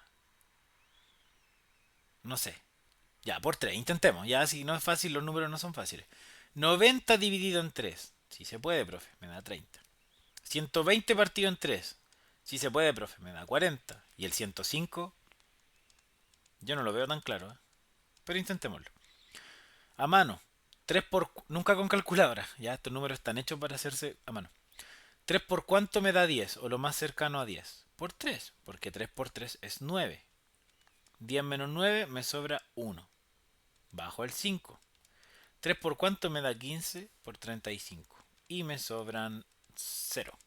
No sé. Ya, por 3. Intentemos. Ya si no es fácil, los números no son fáciles. 90 dividido en 3. Sí se puede, profe. Me da 30. 120 partido en 3. Sí se puede, profe. Me da 40. Y el 105, yo no lo veo tan claro, ¿eh? Pero intentémoslo. A mano. 3 por... Nunca con calculadora. Ya estos números están hechos para hacerse a mano. 3 por cuánto me da 10. O lo más cercano a 10. Por 3. Porque 3 por 3 es 9. 10 menos 9 me sobra 1. Bajo el 5. 3 por cuánto me da 15 por 35. Y me sobran 0.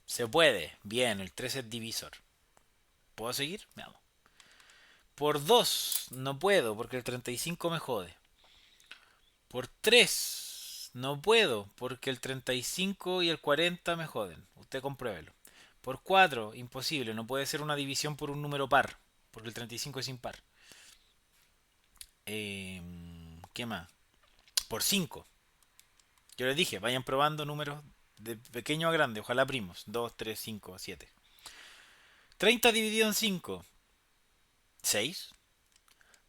Se puede. Bien, el 3 es divisor. ¿Puedo seguir? Veamos. Por 2 no puedo porque el 35 me jode. Por 3 no puedo porque el 35 y el 40 me joden. Usted compruébelo. Por 4 imposible. No puede ser una división por un número par. Porque el 35 es impar. ¿Qué más? Por 5. Yo les dije, vayan probando números de pequeño a grande. Ojalá primos. 2, 3, 5, 7. 30 dividido en 5. 6.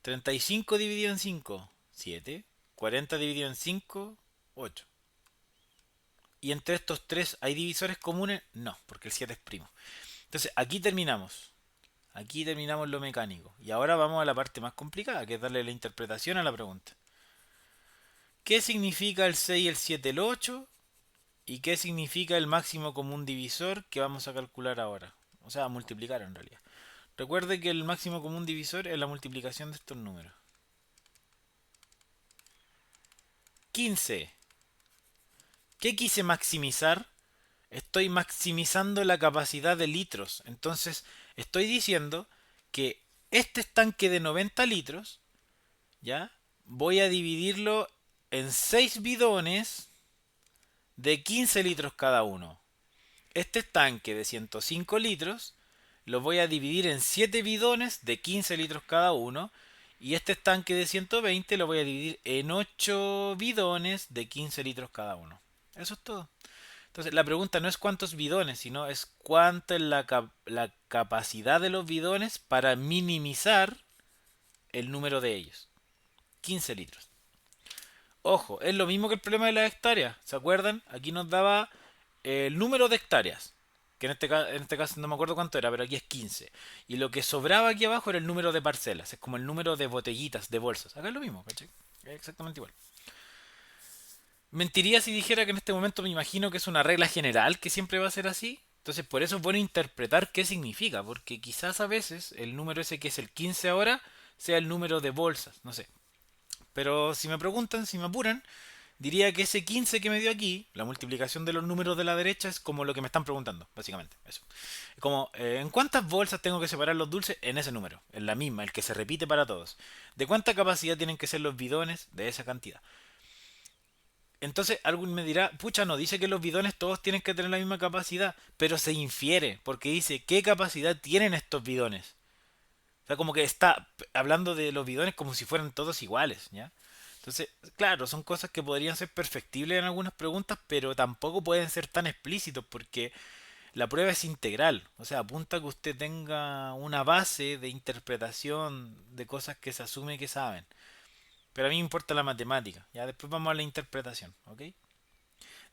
35 dividido en 5. 7. 40 dividido en 5. 8. ¿Y entre estos tres hay divisores comunes? No, porque el 7 es primo. Entonces, aquí terminamos. Aquí terminamos lo mecánico. Y ahora vamos a la parte más complicada, que es darle la interpretación a la pregunta. ¿Qué significa el 6, el 7, el 8? ¿Y qué significa el máximo común divisor que vamos a calcular ahora? O sea, multiplicar en realidad. Recuerde que el máximo común divisor es la multiplicación de estos números. 15. ¿Qué quise maximizar? Estoy maximizando la capacidad de litros. Entonces, estoy diciendo que este estanque de 90 litros, ¿ya? Voy a dividirlo en 6 bidones de 15 litros cada uno. Este estanque de 105 litros lo voy a dividir en 7 bidones de 15 litros cada uno. Y este estanque de 120 lo voy a dividir en 8 bidones de 15 litros cada uno. Eso es todo. Entonces, la pregunta no es cuántos bidones, sino es cuánta es la capacidad de los bidones para minimizar el número de ellos. 15 litros. Ojo, es lo mismo que el problema de las hectáreas. ¿Se acuerdan? Aquí nos daba el número de hectáreas. Que en este caso no me acuerdo cuánto era, pero aquí es 15. Y lo que sobraba aquí abajo era el número de parcelas. Es como el número de botellitas, de bolsas. Acá es lo mismo, ¿cachai? Es exactamente igual. Mentiría si dijera que en este momento me imagino que es una regla general que siempre va a ser así. Entonces por eso es bueno interpretar qué significa, porque quizás a veces el número ese que es el 15 ahora sea el número de bolsas, no sé. Pero si me preguntan, si me apuran, diría que ese 15 que me dio aquí, la multiplicación de los números de la derecha es como lo que me están preguntando, básicamente. Eso. Como, ¿en cuántas bolsas tengo que separar los dulces? En ese número, en la misma, el que se repite para todos. ¿De cuánta capacidad tienen que ser los bidones? De esa cantidad. Entonces alguien me dirá, pucha, no dice que los bidones todos tienen que tener la misma capacidad, pero se infiere, porque dice qué capacidad tienen estos bidones. O sea, como que está hablando de los bidones como si fueran todos iguales, ¿ya? Entonces, claro, son cosas que podrían ser perfectibles en algunas preguntas, pero tampoco pueden ser tan explícitos porque la prueba es integral. O sea, apunta a que usted tenga una base de interpretación de cosas que se asume que saben. Pero a mí me importa la matemática. Ya después vamos a la interpretación, ¿ok?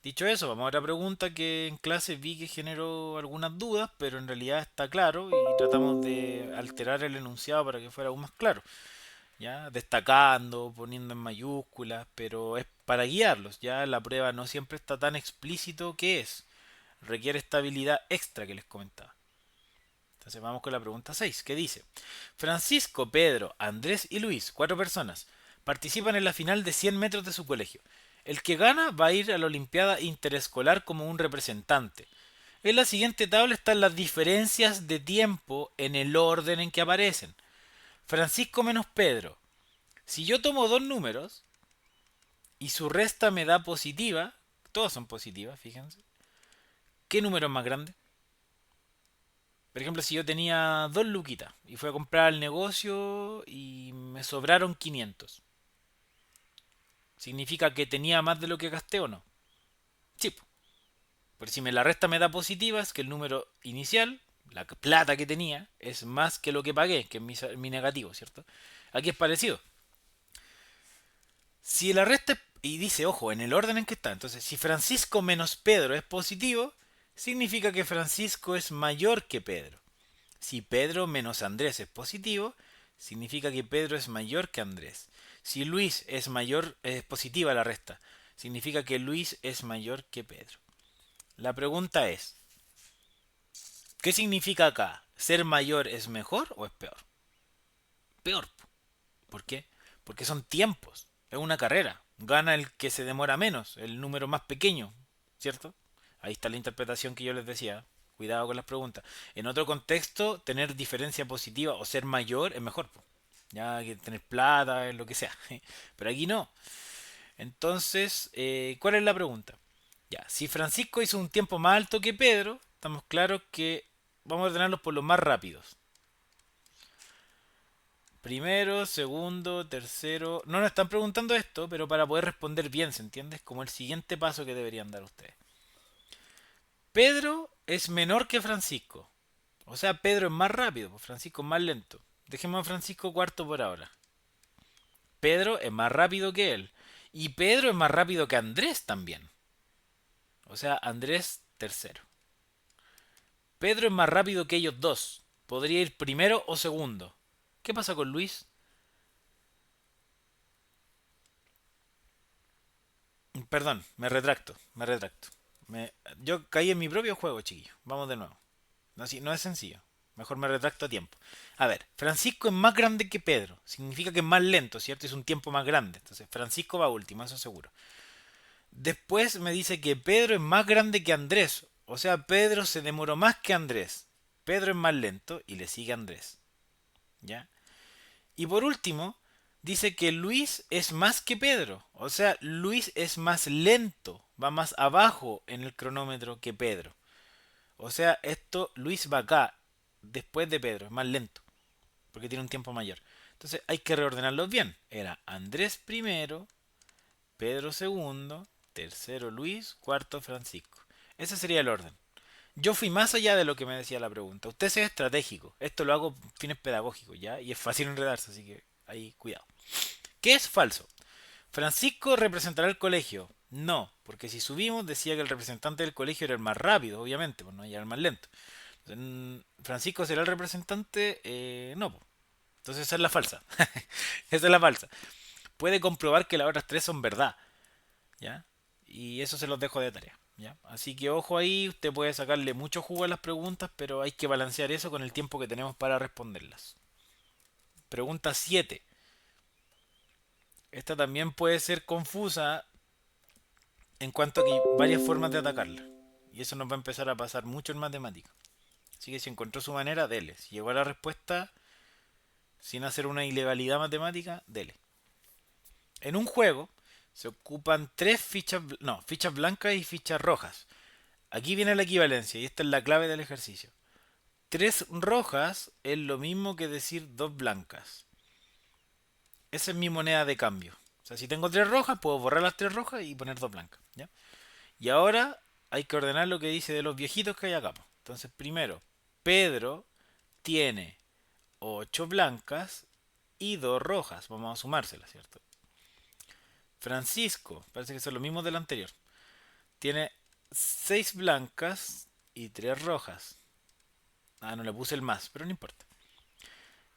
Dicho eso, vamos a otra pregunta que en clase vi que generó algunas dudas, pero en realidad está claro y tratamos de alterar el enunciado para que fuera aún más claro. ¿Ya? Destacando, poniendo en mayúsculas, pero es para guiarlos. Ya la prueba no siempre está tan explícito que es. Requiere esta habilidad extra que les comentaba. Entonces vamos con la pregunta 6, que dice: Francisco, Pedro, Andrés y Luis, 4 personas, participan en la final de 100 metros de su colegio. El que gana va a ir a la Olimpiada Interescolar como un representante. En la siguiente tabla están las diferencias de tiempo en el orden en que aparecen. Francisco menos Pedro. Si yo tomo dos números y su resta me da positiva, todas son positivas, fíjense. ¿Qué número es más grande? Por ejemplo, si yo tenía dos luquitas y fui a comprar al negocio y me sobraron 500, ¿significa que tenía más de lo que gasté o no? Sí. Pero si me la resta me da positiva, es que el número inicial, la plata que tenía, es más que lo que pagué, que es mi negativo, ¿cierto? Aquí es parecido. Si la resta y dice, ojo, en el orden en que está. Entonces, si Francisco menos Pedro es positivo, significa que Francisco es mayor que Pedro. Si Pedro menos Andrés es positivo, significa que Pedro es mayor que Andrés. Si Luis es mayor, es positiva la resta, significa que Luis es mayor que Pedro. La pregunta es, ¿qué significa acá? ¿Ser mayor es mejor o es peor? Peor. ¿Por qué? Porque son tiempos. Es una carrera. Gana el que se demora menos, el número más pequeño, ¿cierto? Ahí está la interpretación que yo les decía. Cuidado con las preguntas. En otro contexto, tener diferencia positiva o ser mayor es mejor, po. Ya que tener plata, lo que sea. Pero aquí no. Entonces, ¿cuál es la pregunta? Ya, si Francisco hizo un tiempo más alto que Pedro, estamos claros que vamos a ordenarlos por los más rápidos. Primero, segundo, tercero. No nos están preguntando esto, pero para poder responder bien, ¿se entiende? Es como el siguiente paso que deberían dar ustedes. Pedro es menor que Francisco. O sea, Pedro es más rápido, pues Francisco es más lento. Dejemos a Francisco cuarto por ahora. Pedro es más rápido que él. Y Pedro es más rápido que Andrés también. O sea, Andrés tercero. Pedro es más rápido que ellos dos. Podría ir primero o segundo. ¿Qué pasa con Luis? Perdón, me retracto, me retracto. Yo caí en mi propio juego, chiquillo. Vamos de nuevo. No, no es sencillo. Mejor me retracto a tiempo. A ver, Francisco es más grande que Pedro. Significa que es más lento, ¿cierto? Es un tiempo más grande. Entonces, Francisco va último, eso seguro. Después me dice que Pedro es más grande que Andrés. O sea, Pedro se demoró más que Andrés. Pedro es más lento y le sigue Andrés. ¿Ya? Y por último, dice que Luis es más que Pedro. O sea, Luis es más lento. Va más abajo en el cronómetro que Pedro. O sea, esto, Luis va acá, después de Pedro, es más lento, porque tiene un tiempo mayor. Entonces hay que reordenarlos bien. Era Andrés primero, Pedro segundo, tercero Luis, cuarto Francisco. Ese sería el orden. Yo fui más allá de lo que me decía la pregunta. Usted es estratégico. Esto lo hago con fines pedagógicos, ¿ya? Y es fácil enredarse, así que ahí cuidado. ¿Qué es falso? Francisco representará el colegio. No, porque si subimos decía que el representante del colegio era el más rápido, obviamente, pues no era el más lento. Francisco será el representante, no. Entonces esa es la falsa. Esa es la falsa. Puede comprobar que las otras tres son verdad, ¿ya? Y eso se los dejo de tarea, ¿ya? Así que ojo ahí, usted puede sacarle mucho jugo a las preguntas, pero hay que balancear eso con el tiempo que tenemos para responderlas. Pregunta 7. Esta también puede ser confusa en cuanto a que hay varias formas de atacarla. Y eso nos va a empezar a pasar mucho en matemática. Así que si encontró su manera, dele. Si llegó a la respuesta sin hacer una ilegalidad matemática, dele. En un juego se ocupan tres fichas, no, fichas blancas y fichas rojas. Aquí viene la equivalencia y esta es la clave del ejercicio. Tres rojas es lo mismo que decir dos blancas. Esa es mi moneda de cambio. O sea, si tengo tres rojas, puedo borrar las tres rojas y poner dos blancas. ¿Ya? Y ahora hay que ordenar lo que dice de los viejitos que hay acá. Entonces, primero, Pedro tiene 8 blancas y 2 rojas. Vamos a sumárselas, ¿cierto? Francisco, parece que son los mismos del anterior. Tiene 6 blancas y 3 rojas. Ah, no le puse el más, pero no importa.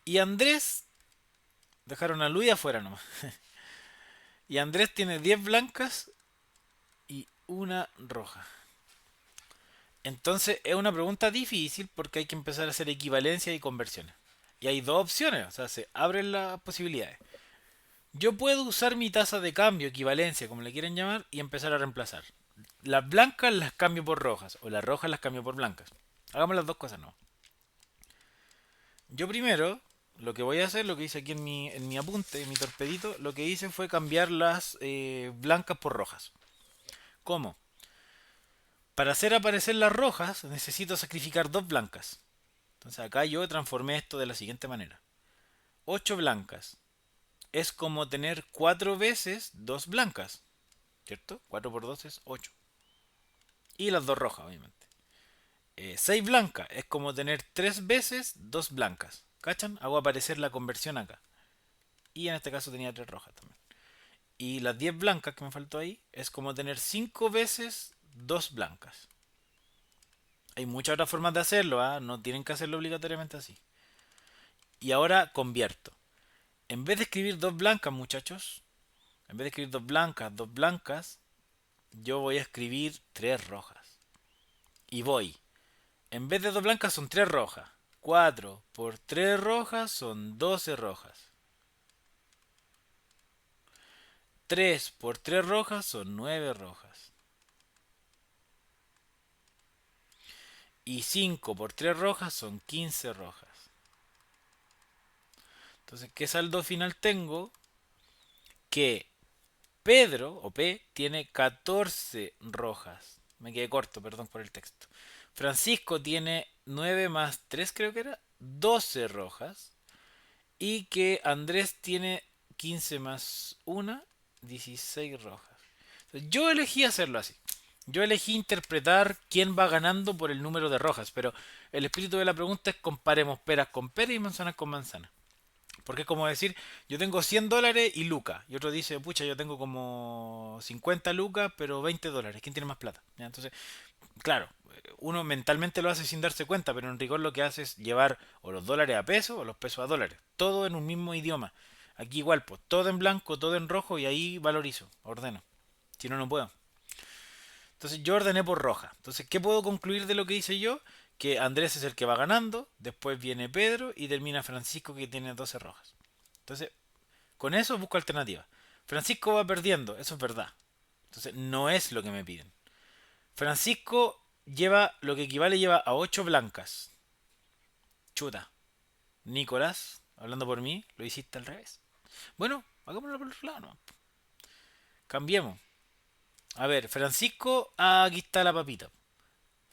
Y Andrés, dejaron a Luis afuera nomás. Y Andrés tiene 10 blancas y una roja. Entonces es una pregunta difícil porque hay que empezar a hacer equivalencias y conversiones. Y hay dos opciones, o sea, se abren las posibilidades. Yo puedo usar mi tasa de cambio, equivalencia, como le quieren llamar, y empezar a reemplazar. Las blancas las cambio por rojas, o las rojas las cambio por blancas. Hagamos las dos cosas, no. Yo primero, lo que voy a hacer, lo que hice aquí en mi apunte, en mi torpedito, lo que hice fue cambiar las blancas por rojas. ¿Cómo? Para hacer aparecer las rojas necesito sacrificar dos blancas. Entonces acá yo transformé esto de la siguiente manera. 8 blancas es como tener 4 veces dos blancas. ¿Cierto? 4 por 2 es 8. Y las dos rojas, obviamente. 6 blancas es como tener 3 veces dos blancas. ¿Cachan? Hago aparecer la conversión acá. Y en este caso tenía 3 rojas también. Y las 10 blancas que me faltó ahí es como tener 5 veces dos blancas. Hay muchas otras formas de hacerlo, ¿ah? No tienen que hacerlo obligatoriamente así. Y ahora convierto. En vez de escribir dos blancas, muchachos, en vez de escribir dos blancas, yo voy a escribir tres rojas. Y voy. En vez de dos blancas son tres rojas. 4 por 3 rojas son 12 rojas. 3 por 3 rojas son 9 rojas. Y 5 por 3 rojas son 15 rojas. Entonces, ¿qué saldo final tengo? Que Pedro, o P, tiene 14 rojas. Me quedé corto, perdón por el texto. Francisco tiene 9 más 3, creo que era, 12 rojas. Y que Andrés tiene 15 más 1, 16 rojas. Yo elegí hacerlo así. Yo elegí interpretar quién va ganando por el número de rojas, pero el espíritu de la pregunta es comparemos peras con peras y manzanas con manzanas. Porque es como decir, yo tengo $100 y lucas. Y otro dice, pucha, yo tengo como 50 lucas, pero $20. ¿Quién tiene más plata? ¿Ya? Entonces, claro, uno mentalmente lo hace sin darse cuenta, pero en rigor lo que hace es llevar o los dólares a pesos o los pesos a dólares. Todo en un mismo idioma. Aquí igual, pues todo en blanco, todo en rojo y ahí valorizo, ordeno. Si no, no puedo. Entonces yo ordené por roja. Entonces, ¿qué puedo concluir de lo que hice yo? Que Andrés es el que va ganando, después viene Pedro y termina Francisco que tiene 12 rojas. Entonces, con eso busco alternativas. Francisco va perdiendo, eso es verdad. Entonces, no es lo que me piden. Francisco lleva lo que equivale lleva a 8 blancas. Chuta. Nicolás, hablando por mí, lo hiciste al revés. Bueno, hagámoslo por el otro lado, ¿no? Cambiemos. A ver, Francisco, aquí está la papita.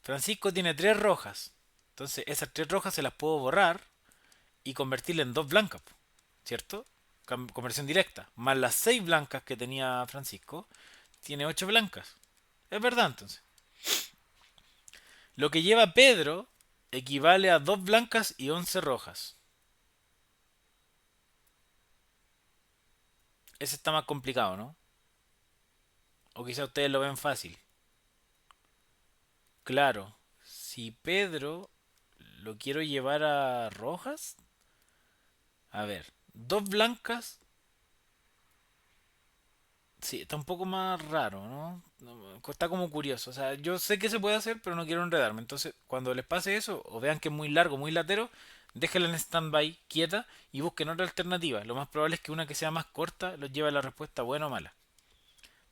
Francisco tiene 3 rojas. Entonces, esas 3 rojas se las puedo borrar y convertirla en 2 blancas, ¿cierto? Conversión directa. Más las 6 blancas que tenía Francisco, tiene 8 blancas. Es verdad, entonces. Lo que lleva Pedro equivale a 2 blancas y 11 rojas. Ese está más complicado, ¿no? O quizá ustedes lo ven fácil. Claro, si Pedro lo quiero llevar a rojas, a ver, 2 blancas, sí, está un poco más raro, ¿no? Está como curioso. O sea, yo sé que se puede hacer, pero no quiero enredarme. Entonces, cuando les pase eso, o vean que es muy largo, muy latero, déjenla en stand-by, quieta, y busquen otra alternativa. Lo más probable es que una que sea más corta los lleve a la respuesta buena o mala.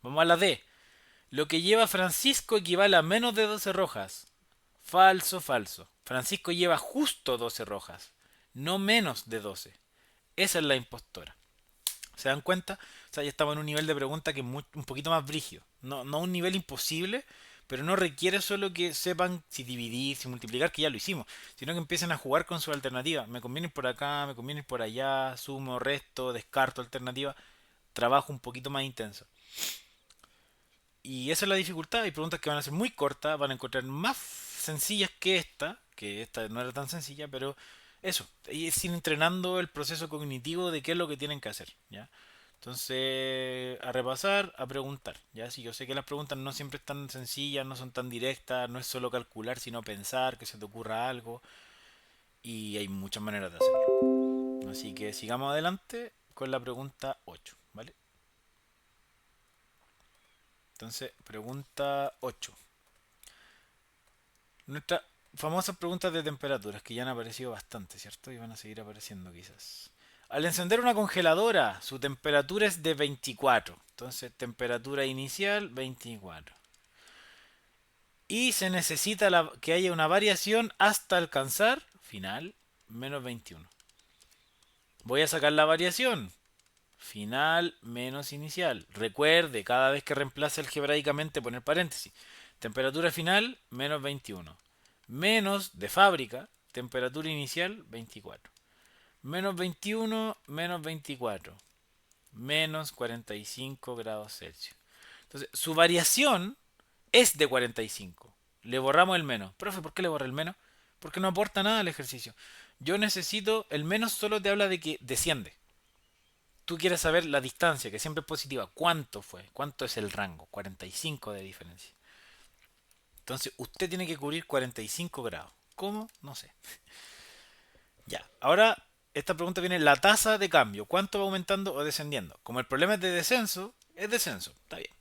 Vamos a la D. Lo que lleva Francisco equivale a menos de 12 rojas. Falso, falso. Francisco lleva justo 12 rojas, no menos de 12. Esa es la impostora. ¿Se dan cuenta? O sea, ya estamos en un nivel de pregunta que es un poquito más brígido. No un nivel imposible, pero no requiere solo que sepan si dividir, si multiplicar, que ya lo hicimos, sino que empiecen a jugar con su alternativa. Me conviene ir por acá, me conviene ir por allá, sumo, resto, descarto alternativa. Trabajo un poquito más intenso. Y esa es la dificultad. Hay preguntas que van a ser muy cortas, van a encontrar más sencillas que esta no era tan sencilla, pero eso, y es ir entrenando el proceso cognitivo de qué es lo que tienen que hacer, ¿ya? Entonces, a repasar, a preguntar, ¿ya? Si yo sé que las preguntas no siempre están sencillas, no son tan directas, no es solo calcular, sino pensar, que se te ocurra algo, y hay muchas maneras de hacerlo. Así que sigamos adelante con la pregunta 8, ¿vale? Entonces, pregunta 8. Nuestras famosas preguntas de temperaturas que ya han aparecido bastante, ¿cierto? Y van a seguir apareciendo quizás. Al encender una congeladora, su temperatura es de 24. Entonces, temperatura inicial 24. Y se necesita que haya una variación hasta alcanzar, final, menos 21. Voy a sacar la variación. Final menos inicial. Recuerde, cada vez que reemplace algebraicamente poner paréntesis. Temperatura final menos 21. Menos de fábrica, temperatura inicial 24. Menos 21 menos 24. Menos 45 grados Celsius. Entonces, su variación es de 45. Le borramos el menos. Profe, ¿por qué le borré el menos? Porque no aporta nada al ejercicio. Yo necesito, el menos solo te habla de que desciende. Tú quieres saber la distancia, que siempre es positiva. ¿Cuánto fue? ¿Cuánto es el rango? 45 de diferencia. Entonces, usted tiene que cubrir 45 grados. ¿Cómo? No sé. Ya. Ahora, esta pregunta viene la tasa de cambio. ¿Cuánto va aumentando o descendiendo? Como el problema es de descenso, es descenso. Está bien.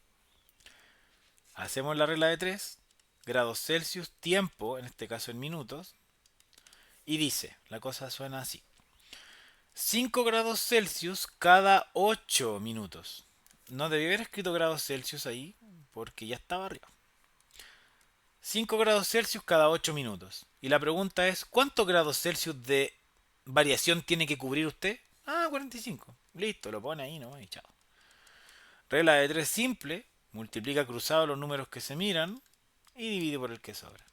Hacemos la regla de 3 grados Celsius, tiempo, en este caso en minutos. Y dice, la cosa suena así. 5 grados Celsius cada 8 minutos. No debí haber escrito grados Celsius ahí porque ya estaba arriba. 5 grados Celsius cada 8 minutos. Y la pregunta es, ¿cuántos grados Celsius de variación tiene que cubrir usted? Ah, 45. Listo, lo pone ahí nomás y chao. Regla de 3 simple. Multiplica cruzado los números que se miran y divide por el que sobra.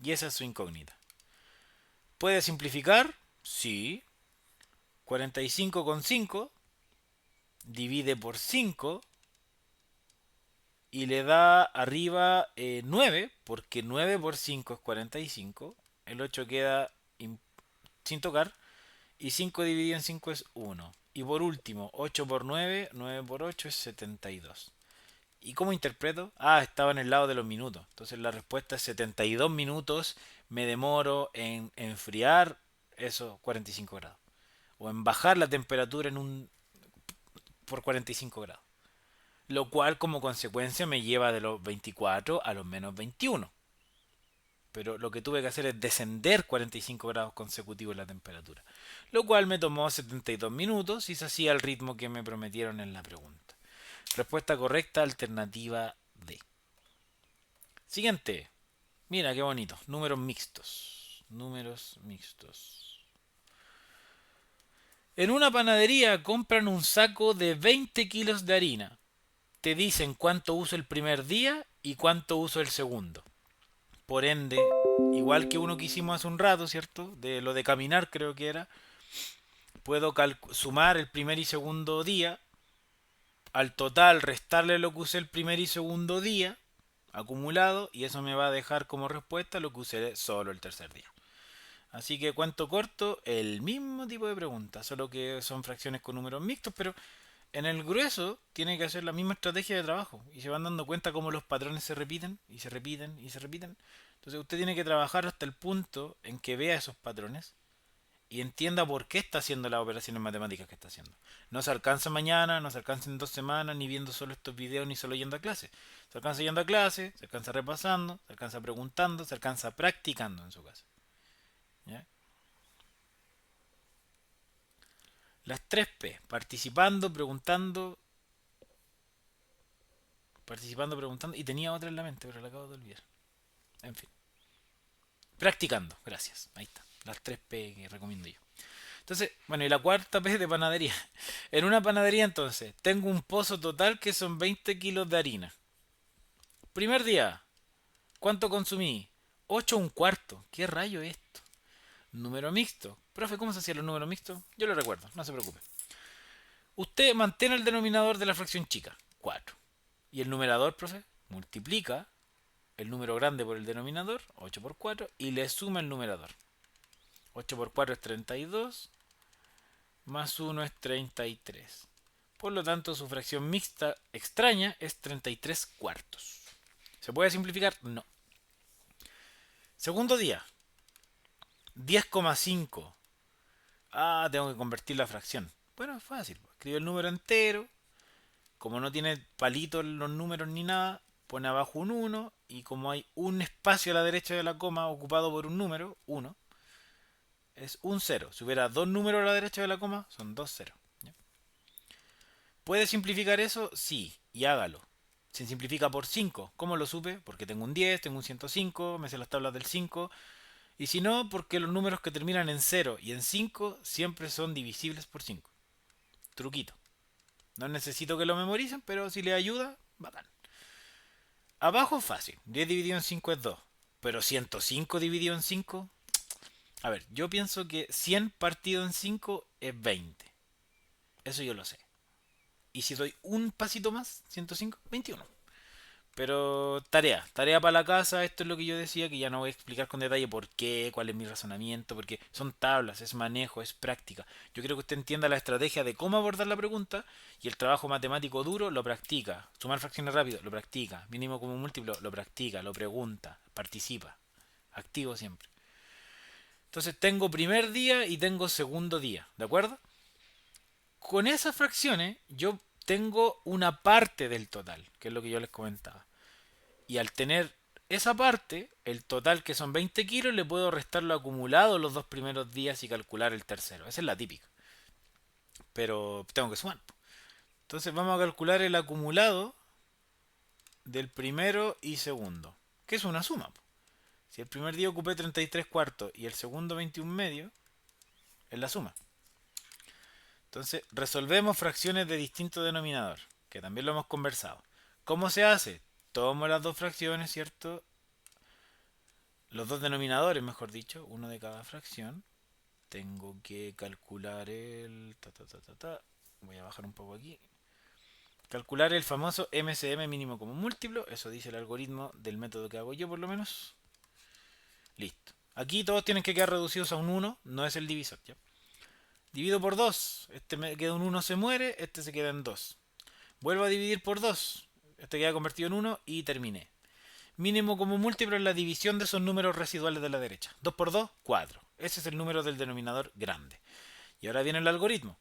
Y esa es su incógnita. ¿Puede simplificar? Sí. 45,5 divide por 5 y le da arriba 9, porque 9 por 5 es 45. El 8 queda sin tocar. Y 5 dividido en 5 es 1. Y por último, 8 por 9, 9 por 8 es 72. ¿Y cómo interpreto? Ah, estaba en el lado de los minutos. Entonces la respuesta es 72 minutos me demoro en enfriar esos 45 grados. O en bajar la temperatura por 45 grados. Lo cual como consecuencia me lleva de los 24 a los menos 21. Pero lo que tuve que hacer es descender 45 grados consecutivos la temperatura. Lo cual me tomó 72 minutos y se hacía al ritmo que me prometieron en la pregunta. Respuesta correcta, alternativa D. Siguiente. Mira qué bonito. Números mixtos. Números mixtos. En una panadería compran un saco de 20 kilos de harina. Te dicen cuánto uso el primer día y cuánto uso el segundo. Por ende, igual que uno que hicimos hace un rato, ¿cierto? De lo de caminar creo que era. Puedo sumar el primer y segundo día. Al total restarle lo que usé el primer y segundo día acumulado y eso me va a dejar como respuesta lo que usé solo el tercer día. Así que cuento corto, el mismo tipo de pregunta, solo que son fracciones con números mixtos, pero en el grueso tiene que hacer la misma estrategia de trabajo y se van dando cuenta cómo los patrones se repiten y se repiten y se repiten. Entonces usted tiene que trabajar hasta el punto en que vea esos patrones y entienda por qué está haciendo las operaciones matemáticas que está haciendo. No se alcanza mañana, no se alcanza en 2 semanas, ni viendo solo estos videos, ni solo yendo a clase. Se alcanza yendo a clase, se alcanza repasando, se alcanza preguntando, se alcanza practicando en su casa. ¿Ya? Las 3 P, participando, preguntando, y tenía otra en la mente, pero la acabo de olvidar. En fin, practicando, gracias. Ahí está, las 3 P que recomiendo yo. Entonces, bueno, y la cuarta P de panadería. En una panadería entonces, tengo un pozo total que son 20 kilos de harina. Primer día, ¿cuánto consumí? 8 un cuarto. ¿Qué rayo es esto? Número mixto. Profe, ¿cómo se hacían los números mixtos? Yo lo recuerdo, no se preocupe. Usted mantiene el denominador de la fracción chica, 4. Y el numerador, profe, multiplica el número grande por el denominador, 8 por 4, y le suma el numerador. 8 por 4 es 32, más 1 es 33. Por lo tanto, su fracción mixta extraña es 33 cuartos. ¿Se puede simplificar? No. Segundo día, 10,5. Ah, tengo que convertir la fracción. Bueno, es fácil. Escribe el número entero. Como no tiene palitos los números ni nada, pone abajo un 1. Y como hay un espacio a la derecha de la coma ocupado por un número, 1, es un 0. Si hubiera dos números a la derecha de la coma, son dos ceros. ¿Ya? ¿Puede simplificar eso? Sí, y hágalo. Se simplifica por 5. ¿Cómo lo supe? Porque tengo un 10, tengo un 105, me sé las tablas del 5. Y si no, porque los números que terminan en 0 y en 5 siempre son divisibles por 5. Truquito. No necesito que lo memoricen, pero si les ayuda, bacán. Abajo es fácil. 10 dividido en 5 es 2. Pero 105 dividido en 5. A ver, yo pienso que 100 partido en 5 es 20. Eso yo lo sé. Y si doy un pasito más, 105, 21. Pero tarea para la casa, esto es lo que yo decía, que ya no voy a explicar con detalle por qué, cuál es mi razonamiento, porque son tablas, es manejo, es práctica. Yo quiero que usted entienda la estrategia de cómo abordar la pregunta y el trabajo matemático duro lo practica. Sumar fracciones rápido, lo practica. Mínimo como múltiplo, lo practica, lo pregunta, participa. Activo siempre. Entonces tengo primer día y tengo segundo día, ¿de acuerdo? Con esas fracciones yo tengo una parte del total, que es lo que yo les comentaba. Y al tener esa parte, el total que son 20 kilos, le puedo restar lo acumulado los dos primeros días y calcular el tercero. Esa es la típica. Pero tengo que sumar. Entonces vamos a calcular el acumulado del primero y segundo. que es una suma. Si el primer día ocupé 33 cuartos y el segundo 21 medios, es la suma. Entonces, resolvemos fracciones de distinto denominador, que también lo hemos conversado. ¿Cómo se hace? Tomo las dos fracciones, ¿cierto? Los dos denominadores, mejor dicho, uno de cada fracción. Tengo que calcular el... Voy a bajar un poco aquí. Calcular el famoso MCM mínimo como múltiplo. Eso dice el algoritmo del método que hago yo, por lo menos. Listo. Aquí todos tienen que quedar reducidos a un 1. No es el divisor, ¿ya? Divido por 2. Este me queda un 1, se muere. Este se queda en 2. Vuelvo a dividir por 2. Este queda convertido en 1 y terminé. Mínimo como múltiplo es la división de esos números residuales de la derecha. 2 por 2, 4. Ese es el número del denominador grande. Y ahora viene el algoritmo.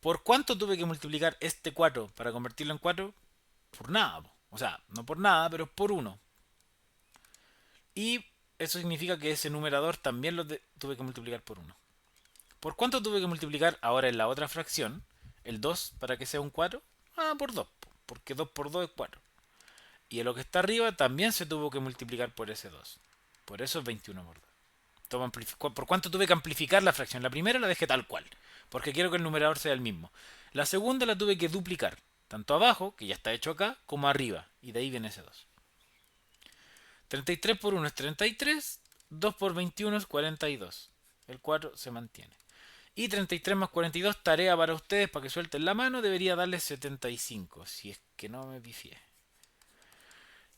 ¿Por cuánto tuve que multiplicar este 4 para convertirlo en 4? Por nada. O sea, no por nada, pero por 1. Y eso significa que ese numerador también lo tuve que multiplicar por 1. ¿Por cuánto tuve que multiplicar ahora en la otra fracción? El 2 para que sea un 4. Ah, por 2. Porque 2 por 2 es 4. Y en lo que está arriba también se tuvo que multiplicar por ese 2. Por eso es 21 por 2. ¿Por cuánto tuve que amplificar la fracción? La primera la dejé tal cual, porque quiero que el numerador sea el mismo. La segunda la tuve que duplicar, tanto abajo, que ya está hecho acá, como arriba. Y de ahí viene ese 2. 33 por 1 es 33. 2 por 21 es 42. El 4 se mantiene. Y 33 más 42, tarea para ustedes, para que suelten la mano, debería darles 75, si es que no me pifié.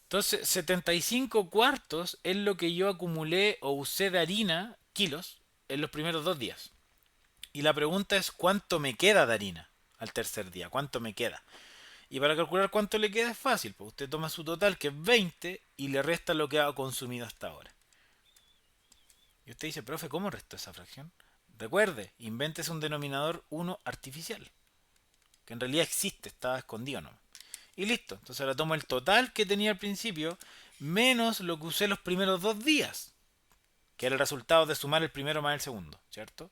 Entonces, 75 cuartos es lo que yo acumulé o usé de harina, kilos, en los primeros 2 días. Y la pregunta es, ¿cuánto me queda de harina al tercer día? ¿Cuánto me queda? Y para calcular cuánto le queda es fácil, pues usted toma su total, que es 20, y le resta lo que ha consumido hasta ahora. Y usted dice, profe, ¿cómo restó esa fracción? Recuerde, invéntese un denominador 1 artificial, que en realidad existe, estaba escondido, ¿no? Y listo. Entonces ahora tomo el total que tenía al principio menos lo que usé los primeros 2 días, que era el resultado de sumar el primero más el segundo, ¿cierto?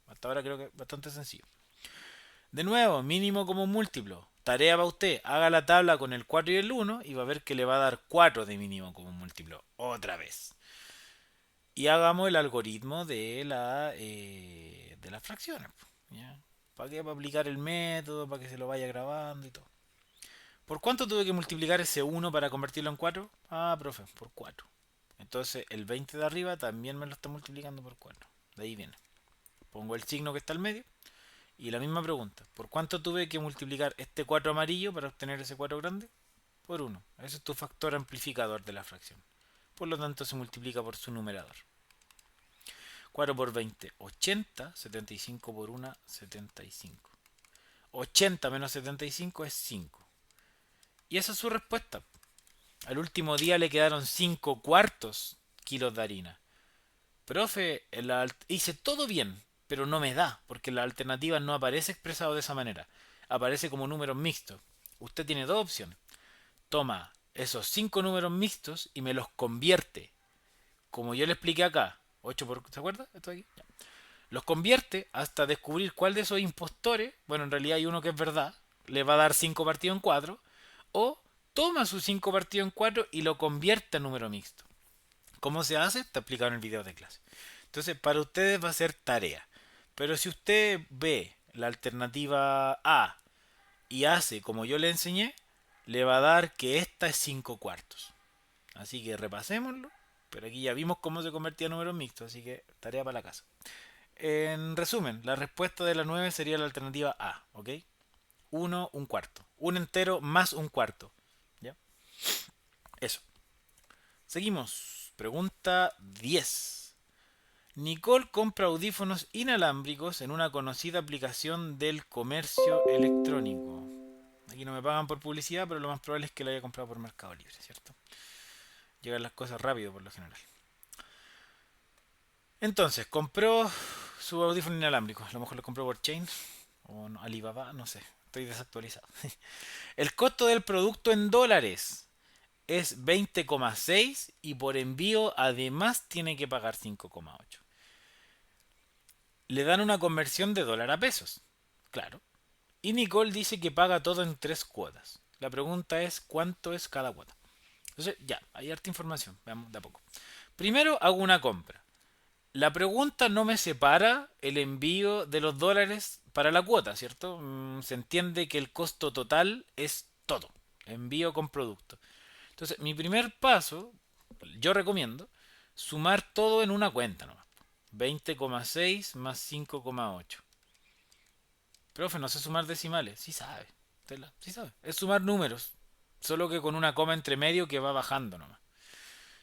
Hasta ahora creo que es bastante sencillo. De nuevo, mínimo como múltiplo. Tarea para usted. Haga la tabla con el 4 y el 1 y va a ver que le va a dar 4 de mínimo como múltiplo. Otra vez. Y hagamos el algoritmo de las fracciones. ¿Ya? ¿Para qué? Para aplicar el método, para que se lo vaya grabando y todo. ¿Por cuánto tuve que multiplicar ese 1 para convertirlo en 4? Ah, profe, por 4. Entonces el 20 de arriba también me lo está multiplicando por 4. De ahí viene. Pongo el signo que está al medio. Y la misma pregunta. ¿Por cuánto tuve que multiplicar este 4 amarillo para obtener ese 4 grande? Por 1. Ese es tu factor amplificador de la fracción. Por lo tanto se multiplica por su numerador. 4 por 20, 80. 75 por 1, 75. 80 menos 75 es 5. Y esa es su respuesta. Al último día le quedaron 5 cuartos kilos de harina. Profe, hice todo bien, pero no me da, porque la alternativa no aparece expresado de esa manera. Aparece como números mixtos. Usted tiene dos opciones. Toma esos 5 números mixtos y me los convierte. Como yo le expliqué acá. 8 por... ¿Se acuerda? Esto aquí. Ya. Los convierte hasta descubrir cuál de esos impostores, bueno, en realidad hay uno que es verdad, le va a dar 5 partidos en 4, o toma sus 5 partidos en 4 y lo convierte en número mixto. ¿Cómo se hace? Está explicado en el video de clase. Entonces, para ustedes va a ser tarea. Pero si usted ve la alternativa A y hace como yo le enseñé, le va a dar que esta es 5 cuartos. Así que repasémoslo. Pero aquí ya vimos cómo se convertía en números mixtos, así que tarea para la casa. En resumen, la respuesta de la 9 sería la alternativa A, ¿ok? 1, un cuarto. Un entero más un cuarto. ¿Ya? Eso. Seguimos. Pregunta 10. Nicole compra audífonos inalámbricos en una conocida aplicación del comercio electrónico. Aquí no me pagan por publicidad, pero lo más probable es que lo haya comprado por Mercado Libre, ¿cierto? Llegan las cosas rápido por lo general. Entonces, compró su audífono inalámbrico. A lo mejor lo compró por Chain o no, Alibaba, no sé. Estoy desactualizado. El costo del producto en dólares es 20,6 y por envío además tiene que pagar 5,8. Le dan una conversión de dólar a pesos. Claro. Y Nicole dice que paga todo en 3 cuotas. La pregunta es, ¿cuánto es cada cuota? Entonces, ya, hay harta información. Veamos de a poco. Primero hago una compra. La pregunta no me separa el envío de los dólares para la cuota, ¿cierto? Se entiende que el costo total es todo. Envío con producto. Entonces, mi primer paso, yo recomiendo, sumar todo en una cuenta nomás. 20,6 más 5,8. Profe, no sé sumar decimales. Sí sabe. Sí sabe. Es sumar números. Solo que con una coma entre medio que va bajando nomás.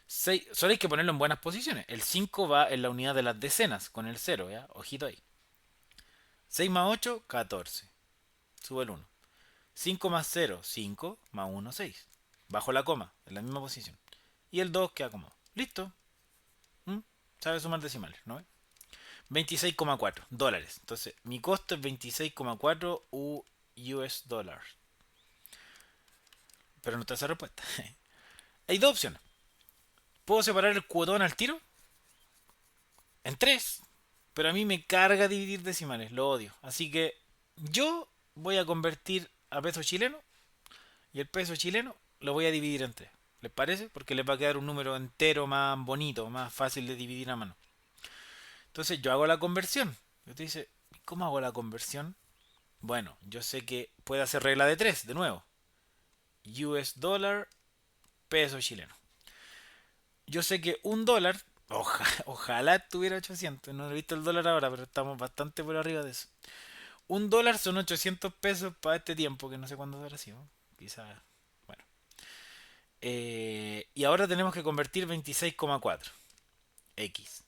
Solo hay que ponerlo en buenas posiciones. El 5 va en la unidad de las decenas, con el cero, ¿ya? Ojito ahí. 6 más 8, 14. Subo el 1. 5 más 0, 5 más 1, 6. Bajo la coma, en la misma posición. Y el 2 queda como. Listo. ¿Mm? Sabe sumar decimales, ¿no? 26,4 dólares. Entonces, mi costo es 26,4 US dólares. Pero no está esa respuesta. Hay dos opciones. ¿Puedo separar el cuotón al tiro? En tres. Pero a mí me carga dividir decimales, lo odio. Así que yo voy a convertir a peso chileno y el peso chileno lo voy a dividir en tres. ¿Les parece? Porque les va a quedar un número entero más bonito, más fácil de dividir a mano. Entonces yo hago la conversión. Y usted dice, ¿cómo hago la conversión? Bueno, yo sé que puede hacer regla de tres, de nuevo. US dólar, peso chileno. Yo sé que un dólar, ojalá tuviera 800, no he visto el dólar ahora, pero estamos bastante por arriba de eso. Un dólar son 800 pesos para este tiempo, que no sé cuándo habrá sido. Quizá, bueno. Y ahora tenemos que convertir 26,4 X.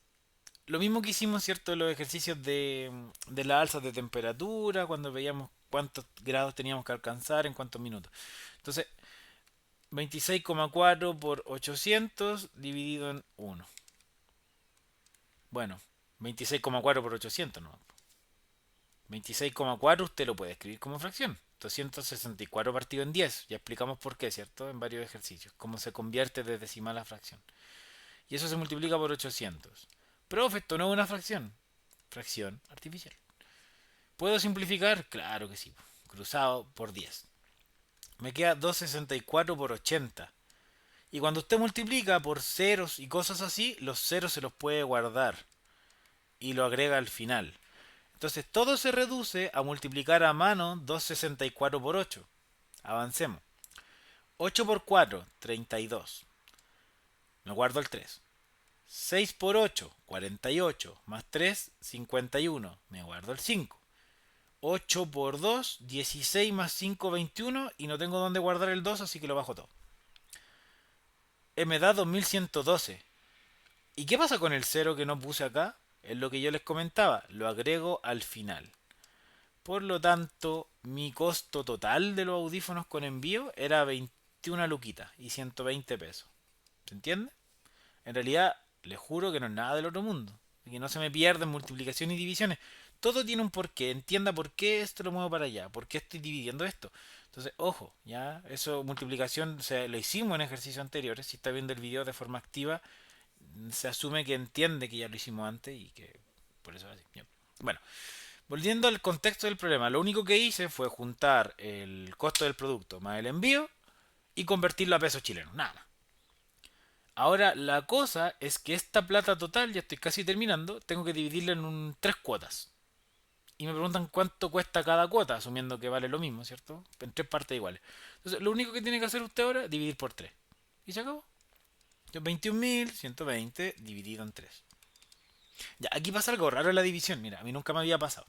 Lo mismo que hicimos, ¿cierto? En los ejercicios de la alza de temperatura, cuando veíamos cuántos grados teníamos que alcanzar en cuántos minutos. Entonces, 26,4 por 800 dividido en 1. Bueno, 26,4 por 800, ¿no? 26,4 usted lo puede escribir como fracción. 264 partido en 10. Ya explicamos por qué, ¿cierto? En varios ejercicios. Cómo se convierte de decimal a fracción. Y eso se multiplica por 800. Profe, esto no es una fracción. Fracción artificial. ¿Puedo simplificar? Claro que sí. Cruzado por 10. Me queda 264 por 80. Y cuando usted multiplica por ceros y cosas así, los ceros se los puede guardar. Y lo agrega al final. Entonces todo se reduce a multiplicar a mano 264 por 8. Avancemos. 8 por 4, 32. Me guardo el 3. 6 por 8, 48. Más 3, 51. Me guardo el 5. 8 por 2, 16 más 5, 21. Y no tengo dónde guardar el 2, así que lo bajo todo. Me da 2112. ¿Y qué pasa con el 0 que no puse acá? Es lo que yo les comentaba. Lo agrego al final. Por lo tanto, mi costo total de los audífonos con envío era 21 luquitas y 120 pesos. ¿Se entiende? En realidad, les juro que no es nada del otro mundo. Que no se me pierden multiplicaciones y divisiones. Todo tiene un porqué. Entienda por qué esto lo muevo para allá. Por qué estoy dividiendo esto. Entonces, ojo, ya, eso multiplicación, o sea, lo hicimos en ejercicios anteriores. Si está viendo el video de forma activa, se asume que entiende que ya lo hicimos antes y que por eso es así. Bien. Bueno, volviendo al contexto del problema, lo único que hice fue juntar el costo del producto más el envío y convertirlo a pesos chilenos. Nada más. Ahora la cosa es que esta plata total, ya estoy casi terminando, tengo que dividirla en tres cuotas. Y me preguntan cuánto cuesta cada cuota, asumiendo que vale lo mismo, ¿cierto? En tres partes iguales. Entonces, lo único que tiene que hacer usted ahora es dividir por 3. Y se acabó. 21.120 dividido en 3. Ya, aquí pasa algo raro en la división. Mira, a mí nunca me había pasado.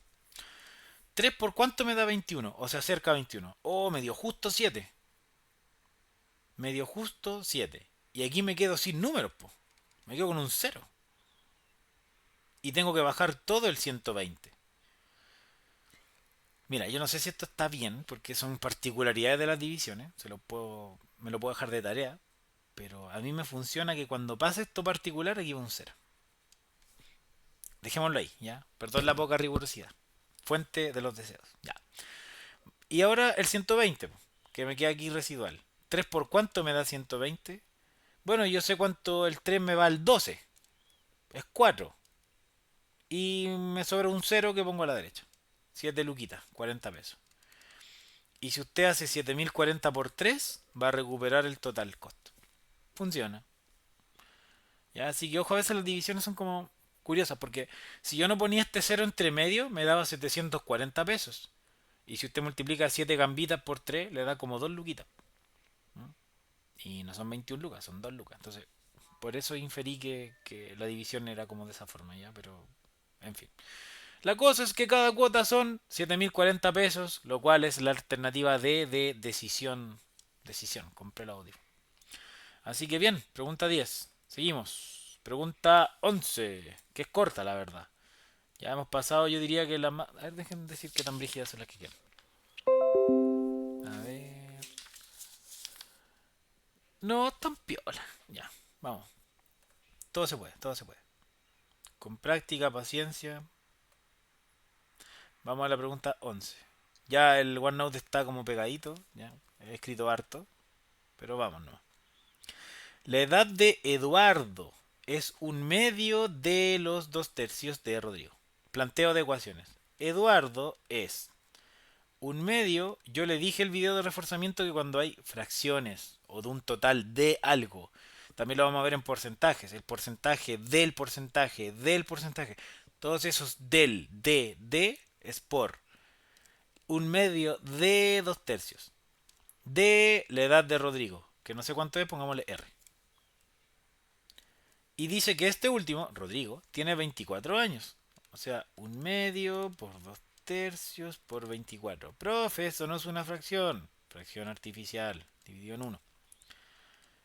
3 por cuánto me da 21. O sea, cerca de 21. Oh, me dio justo 7. Me dio justo 7. Y aquí me quedo sin números, po. Me quedo con un cero. Y tengo que bajar todo el 120. Mira, yo no sé si esto está bien, porque son particularidades de las divisiones. Me lo puedo dejar de tarea. Pero a mí me funciona que cuando pase esto particular, aquí va un cero. Dejémoslo ahí, ¿ya? Perdón la poca rigurosidad. Fuente de los deseos, ya. Y ahora el 120, que me queda aquí residual. 3 por cuánto me da 120. Bueno, yo sé cuánto el 3 me va al 12. Es 4. Y me sobra un cero que pongo a la derecha. 7 luquitas, 40 pesos. Y si usted hace 7040 por 3, va a recuperar el total costo. funciona. ¿Ya? Así que ojo, a veces las divisiones son como curiosas, porque si yo no ponía este cero entre medio, me daba 740 pesos. Y si usted multiplica 7 gambitas por 3 le da como 2 luquitas. ¿No? Y no son 21 lucas, son 2 lucas. Entonces, por eso inferí que la división era como de esa forma, ¿ya? Pero, en fin. La cosa es que cada cuota son 7.040 pesos, lo cual es la alternativa D de decisión. Decisión, compré el audio. Así que bien, pregunta 10. Seguimos. Pregunta 11, que es corta, la verdad. Ya hemos pasado, yo diría que la más... A ver, déjenme decir qué tan brígidas son las que quedan. A ver... No, tan piola. Ya, vamos. Todo se puede, todo se puede. Con práctica, paciencia. Vamos a la pregunta 11. Ya el OneNote está como pegadito, ya. He escrito harto, pero vámonos. La edad de Eduardo es un medio de los 2/3 de Rodrigo. Planteo de ecuaciones. Eduardo es un medio. Yo le dije el video de reforzamiento que cuando hay fracciones o de un total de algo, también lo vamos a ver en porcentajes. El porcentaje del porcentaje del porcentaje. Todos esos del, de, es por un medio de 2/3 de la edad de Rodrigo, que no sé cuánto es, pongámosle R. Y dice que este último, Rodrigo, tiene 24 años. O sea, un medio por 2/3 por 24. Profe, eso no es una fracción. Fracción artificial, dividido en uno.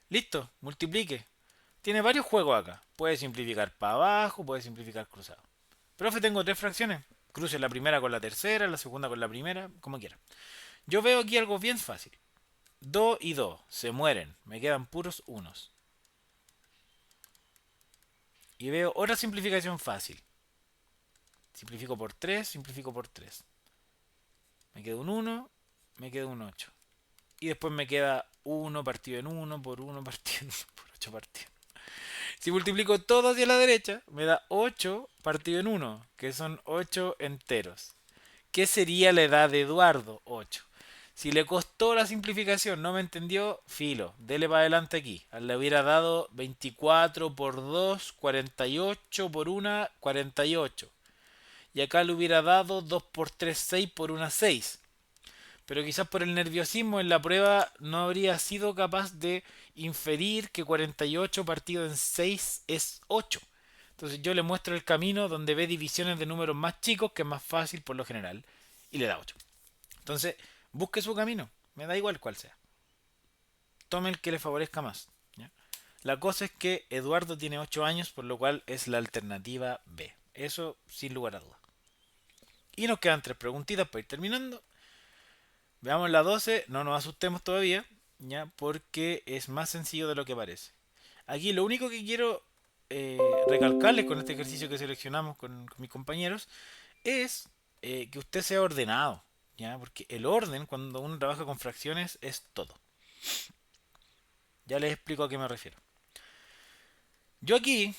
Listo, multiplique. Tiene varios juegos acá. Puede simplificar para abajo, puede simplificar cruzado. Profe, tengo tres fracciones. Cruce la primera con la tercera, la segunda con la primera, como quiera. Yo veo aquí algo bien fácil. 2 y 2 se mueren. Me quedan puros unos. Y veo otra simplificación fácil. Simplifico por 3, simplifico por 3. Me queda un 1, me queda un 8. Y después me queda 1 partido en 1 por 1 partido en 1 por 8 partido. Si multiplico todo hacia la derecha, me da 8 partido en 1, que son 8 enteros. ¿Qué sería la edad de Eduardo? 8. Si le costó la simplificación, no me entendió, filo, dele para adelante aquí. Le hubiera dado 24 por 2, 48 por 1, 48. Y acá le hubiera dado 2 por 3, 6 por 1, 6. Pero quizás por el nerviosismo en la prueba no habría sido capaz de inferir que 48 partido en 6 es 8. Entonces yo le muestro el camino donde ve divisiones de números más chicos, que es más fácil por lo general, y le da 8. Entonces, busque su camino, me da igual cuál sea. Tome el que le favorezca más. ¿Ya? La cosa es que Eduardo tiene 8 años, por lo cual es la alternativa B. Eso sin lugar a dudas. Y nos quedan tres preguntitas para ir terminando. Veamos la 12, no nos asustemos todavía, ¿ya? Porque es más sencillo de lo que parece. Aquí lo único que quiero recalcarles con este ejercicio que seleccionamos con mis compañeros es que usted sea ordenado, ¿ya? Porque el orden, cuando uno trabaja con fracciones, es todo. Ya les explico a qué me refiero. Yo aquí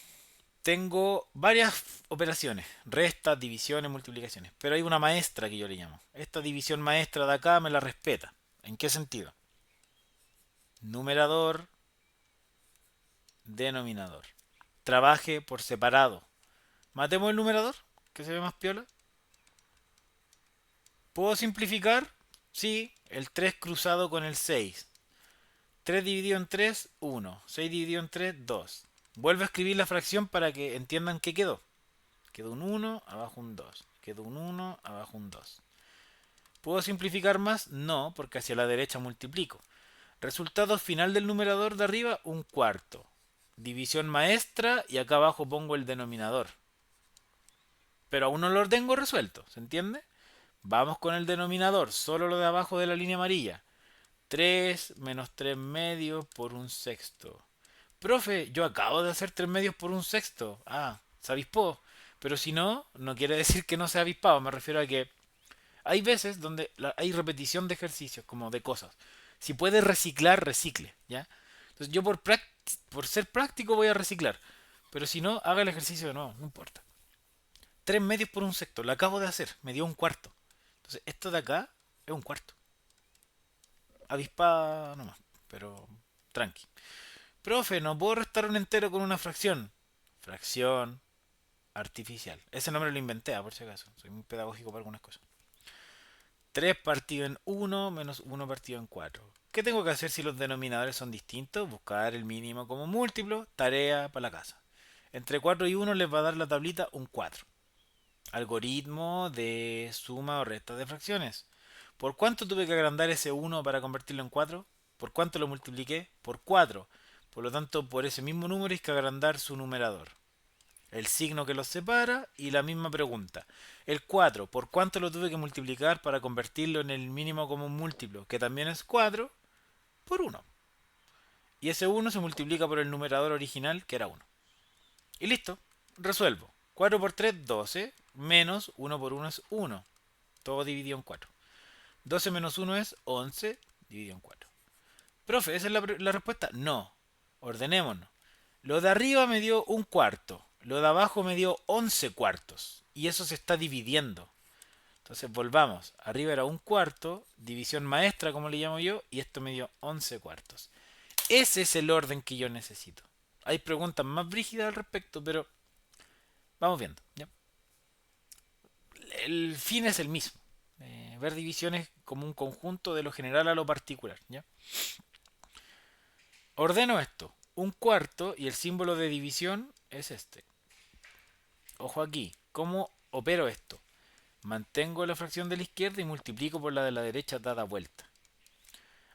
tengo varias operaciones, restas, divisiones, multiplicaciones, pero hay una maestra que yo le llamo. Esta división maestra de acá me la respeta. ¿En qué sentido? Numerador, denominador. Trabaje por separado. Matemos el numerador, que se ve más piola. ¿Puedo simplificar? Sí, el 3 cruzado con el 6. 3 dividido en 3, 1. 6 dividido en 3, 2. Vuelvo a escribir la fracción para que entiendan qué quedó. Quedó un 1, abajo un 2. Quedó un 1, abajo un 2. ¿Puedo simplificar más? No, porque hacia la derecha multiplico. Resultado final del numerador de arriba, un cuarto. División maestra y acá abajo pongo el denominador. Pero aún no lo tengo resuelto, ¿se entiende? Vamos con el denominador, solo lo de abajo de la línea amarilla. 3 menos 3 medios por un sexto. Profe, yo acabo de hacer 3 medios por un sexto. Ah, se avispó. Pero si no, no quiere decir que no se ha avispado. Me refiero a que hay veces donde hay repetición de ejercicios, como de cosas. Si puede reciclar, recicle, ¿ya? Entonces yo por ser práctico voy a reciclar. Pero si no, haga el ejercicio de nuevo, no importa. 3 medios por un sexto, lo acabo de hacer, me dio un cuarto. Entonces esto de acá es un cuarto. Avispa nomás, pero tranqui. Profe, no puedo restar un entero con una fracción. Fracción artificial. Ese nombre lo inventé, por si acaso. Soy muy pedagógico para algunas cosas. 3 partido en uno menos uno partido en 4. ¿Qué tengo que hacer si los denominadores son distintos? Buscar el mínimo como múltiplo. Tarea para la casa. Entre 4 y uno les va a dar la tablita un 4. Algoritmo de suma o resta de fracciones. ¿Por cuánto tuve que agrandar ese uno para convertirlo en 4? ¿Por cuánto lo multipliqué? Por 4. Por lo tanto, por ese mismo número hay que agrandar su numerador. El signo que los separa y la misma pregunta. El 4, ¿por cuánto lo tuve que multiplicar para convertirlo en el mínimo común múltiplo? Que también es 4 por 1. Y ese uno se multiplica por el numerador original, que era 1. Y listo, resuelvo. 4 por 3, 12. Menos 1 por 1 es 1. Todo dividido en 4. 12 menos 1 es 11 dividido en 4. Profe, ¿esa es la respuesta? No. Ordenémonos. Lo de arriba me dio un cuarto. Lo de abajo me dio 11 cuartos. Y eso se está dividiendo. Entonces volvamos. Arriba era un cuarto, división maestra como le llamo yo, y esto me dio 11 cuartos. Ese es el orden que yo necesito. Hay preguntas más brígidas al respecto, pero vamos viendo. ¿Ya? El fin es el mismo. Ver divisiones como un conjunto de lo general a lo particular. ¿Ya? Ordeno esto. Un cuarto y el símbolo de división es este. Ojo aquí. ¿Cómo opero esto? Mantengo la fracción de la izquierda y multiplico por la de la derecha dada vuelta.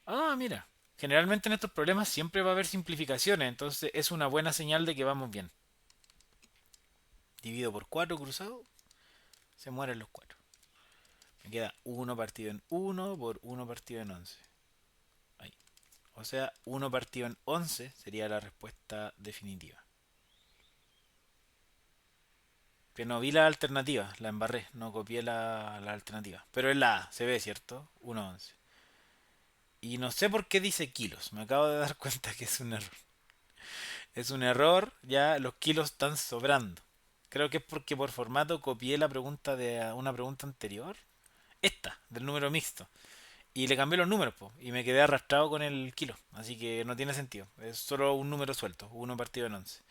Ah, mira. Generalmente en estos problemas siempre va a haber simplificaciones, entonces es una buena señal de que vamos bien. Divido por 4 cruzado, se mueren los 4. Me queda 1 partido en 1 por 1 partido en 11. Ahí. O sea, 1 partido en 11 sería la respuesta definitiva. Que no vi la alternativa, la embarré, no copié la alternativa. Pero es la A, se ve, ¿cierto? 1,11. Y no sé por qué dice kilos, me acabo de dar cuenta que es un error. Es un error, ya los kilos están sobrando. Creo que es porque por formato copié la pregunta de una pregunta anterior. Esta, del número mixto. Y le cambié los números, po, y me quedé arrastrado con el kilo. Así que no tiene sentido. Es solo un número suelto, 1 partido en 11.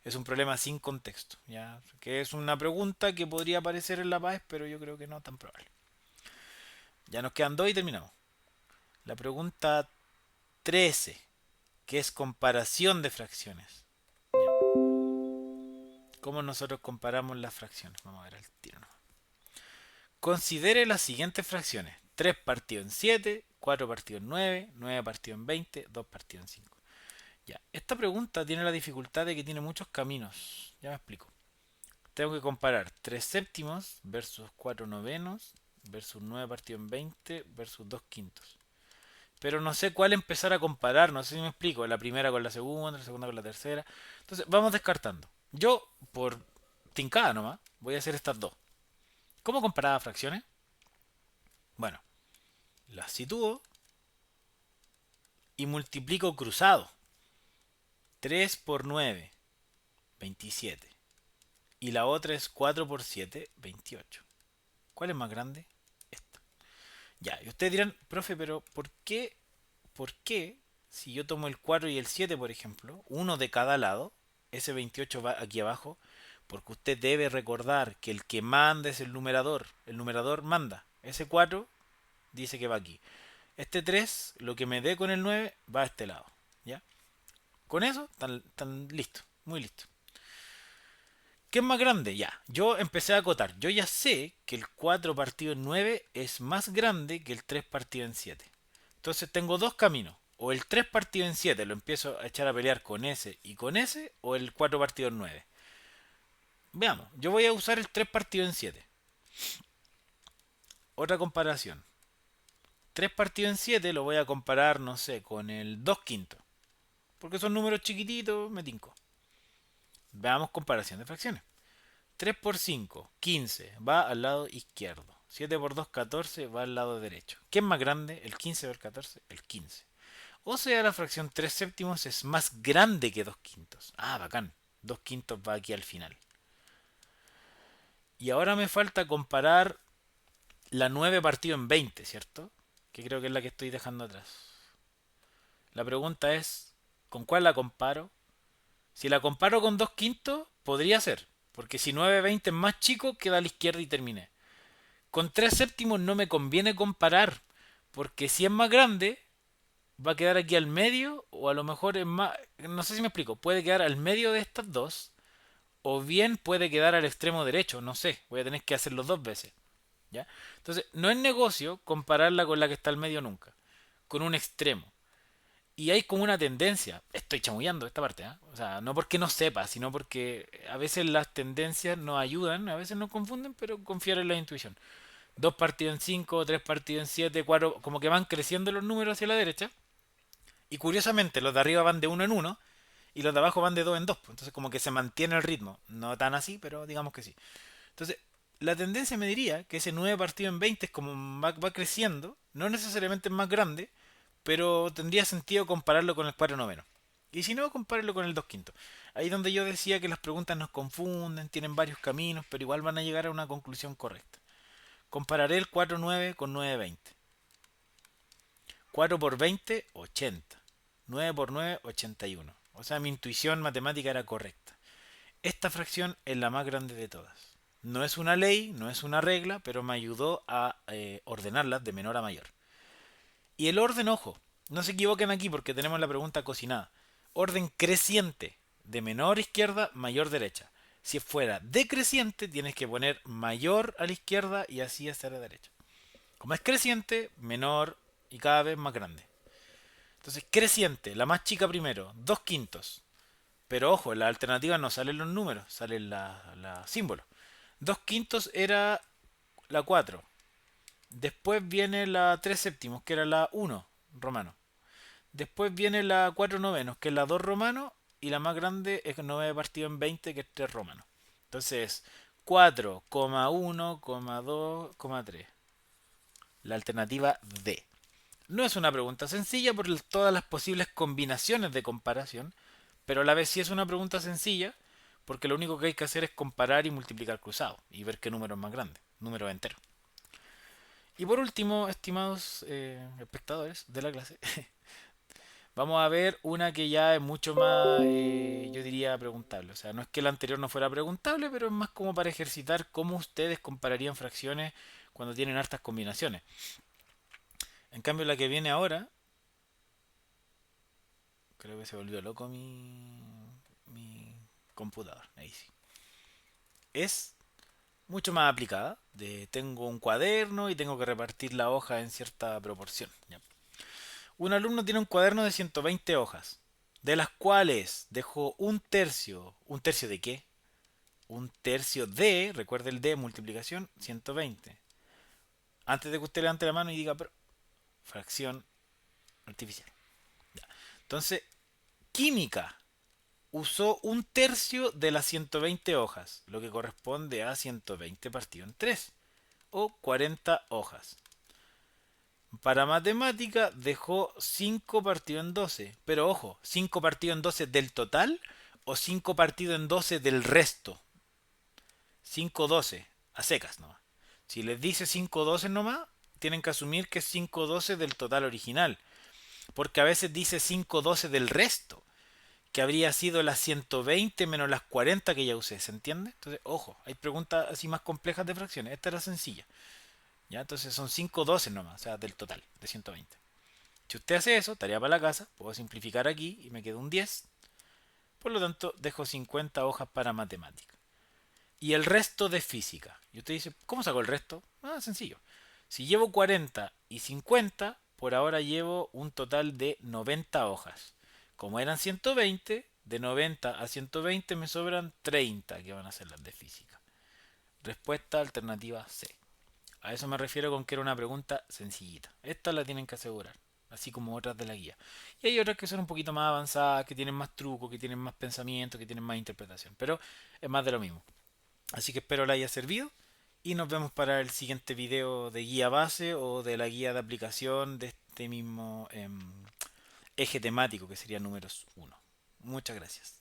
Es un problema sin contexto, ¿ya? Que es una pregunta que podría aparecer en la PAES, pero yo creo que no tan probable. Ya nos quedan dos y terminamos. La pregunta 13, que es comparación de fracciones. ¿Cómo nosotros comparamos las fracciones? Vamos a ver el tiro. Considere las siguientes fracciones. 3 partido en 7, 4 partido en 9, 9 partido en 20, 2 partido en 5. Ya, esta pregunta tiene la dificultad de que tiene muchos caminos. Ya me explico. Tengo que comparar 3 séptimos versus 4 novenos versus 9 partido en 20 versus 2 quintos. Pero no sé cuál empezar a comparar, no sé si me explico. La primera con la segunda con la tercera. Entonces vamos descartando. Yo, por tincada nomás, voy a hacer estas dos. ¿Cómo comparaba fracciones? Bueno, las sitúo y multiplico cruzado. 3 por 9, 27. Y la otra es 4 por 7, 28. ¿Cuál es más grande? Esta. Ya, y ustedes dirán, profe, pero por qué, si yo tomo el 4 y el 7, por ejemplo, uno de cada lado, ese 28 va aquí abajo, porque usted debe recordar que el que manda es el numerador manda. Ese 4 dice que va aquí. Este 3, lo que me dé con el 9, va a este lado. ¿Ya? Con eso, tan listo, muy listo. ¿Qué es más grande? Ya, yo empecé a acotar. Yo ya sé que el 4 partido en 9 es más grande que el 3 partido en 7. Entonces tengo dos caminos. O el 3 partido en 7 lo empiezo a echar a pelear con ese y con ese, o el 4 partido en 9. Veamos, yo voy a usar el 3 partido en 7. Otra comparación. 3 partido en 7 lo voy a comparar, no sé, con el 2 quintos. Porque son números chiquititos, me tinco. Veamos comparación de fracciones. 3 por 5, 15, va al lado izquierdo. 7 por 2, 14, va al lado derecho. ¿Qué es más grande? ¿El 15 o el 14? El 15. O sea, la fracción 3 séptimos es más grande que 2 quintos. Ah, bacán. 2 quintos va aquí al final. Y ahora me falta comparar la 9 partido en 20, ¿cierto? Que creo que es la que estoy dejando atrás. La pregunta es, ¿Con cuál la comparo? Si la comparo con 2 quintos, podría ser. Porque si 9/20 es más chico, queda a la izquierda y terminé. Con 3 séptimos no me conviene comparar. Porque si es más grande, va a quedar aquí al medio. O a lo mejor es más... No sé si me explico. Puede quedar al medio de estas dos. O bien puede quedar al extremo derecho. No sé. Voy a tener que hacerlo dos veces. ¿Ya? Entonces, no es negocio compararla con la que está al medio nunca. Con un extremo. Y hay como una tendencia, estoy chamullando esta parte, ¿eh? O sea, no porque no sepa, sino porque a veces las tendencias nos ayudan, a veces nos confunden, pero confiar en la intuición. Dos partidos en cinco, tres partidos en siete, cuatro, como que van creciendo los números hacia la derecha. Y curiosamente, los de arriba van de uno en uno y los de abajo van de dos en dos. Entonces, como que se mantiene el ritmo. No tan así, pero digamos que sí. Entonces, la tendencia me diría que ese 9 partido en 20 es como va creciendo, no necesariamente es más grande, pero tendría sentido compararlo con el 4 noveno. Y si no, compárelo con el 2 quinto. Ahí donde yo decía que las preguntas nos confunden, tienen varios caminos, pero igual van a llegar a una conclusión correcta. Compararé el 4 9 con 9 20. 4 por 20, 80. 9 por 9, 81. O sea, mi intuición matemática era correcta. Esta fracción es la más grande de todas. No es una ley, no es una regla, pero me ayudó a ordenarlas de menor a mayor. Y el orden, ojo, no se equivoquen aquí porque tenemos la pregunta cocinada. Orden creciente, de menor izquierda, mayor derecha. Si fuera decreciente, tienes que poner mayor a la izquierda y así hacia la derecha. Como es creciente, menor y cada vez más grande. Entonces, creciente, la más chica primero, 2 quintos. Pero ojo, en la alternativa no salen los números, salen la símbolos. 2 quintos era la 4. Después viene la 3 séptimos, que era la uno romano. Después viene la 4 novenos, que es la 2 romano. Y la más grande es 9 partido en 20, que es 3 romano. Entonces, 4,1,2,3. La alternativa D. No es una pregunta sencilla por todas las posibles combinaciones de comparación, pero a la vez sí es una pregunta sencilla porque lo único que hay que hacer es comparar y multiplicar cruzado y ver qué número es más grande, número entero. Y por último, estimados espectadores de la clase, vamos a ver una que ya es mucho más, yo diría, preguntable. O sea, no es que la anterior no fuera preguntable, pero es más como para ejercitar cómo ustedes compararían fracciones cuando tienen hartas combinaciones. En cambio, la que viene ahora, creo que se volvió loco mi computador. Ahí sí. Es mucho más aplicada. Tengo un cuaderno y tengo que repartir la hoja en cierta proporción. ¿Ya? Un alumno tiene un cuaderno de 120 hojas, de las cuales dejó un tercio. ¿Un tercio de qué? Un tercio de, recuerde el de multiplicación, 120. Antes de que usted levante la mano y diga, pero, fracción artificial. Ya. Entonces, química usó un tercio de las 120 hojas, lo que corresponde a 120 partido en 3, o 40 hojas. Para matemática dejó 5 partido en 12, pero ojo, 5 partido en 12 del total o 5 partido en 12 del resto. 5 12, a secas nomás. Si les dice 5 12 nomás, tienen que asumir que es 5 12 del total original, porque a veces dice 5 12 del resto, que habría sido las 120 menos las 40 que ya usé, ¿se entiende? Entonces, ojo, hay preguntas así más complejas de fracciones. Esta era sencilla. ¿Ya? Entonces son 5 12 nomás, o sea, del total, de 120. Si usted hace eso, tarea para la casa, puedo simplificar aquí y me queda un 10. Por lo tanto, dejo 50 hojas para matemática. Y el resto de física. Y usted dice, ¿cómo saco el resto? Ah, sencillo. Si llevo 40 y 50, por ahora llevo un total de 90 hojas. Como eran 120, de 90 a 120 me sobran 30 que van a ser las de física. Respuesta alternativa C. A eso me refiero con que era una pregunta sencillita. Esta la tienen que asegurar, así como otras de la guía. Y hay otras que son un poquito más avanzadas, que tienen más truco, que tienen más pensamiento, que tienen más interpretación. Pero es más de lo mismo. Así que espero le haya servido y nos vemos para el siguiente video de guía base o de la guía de aplicación de este mismo eje temático que sería números 1. Muchas gracias.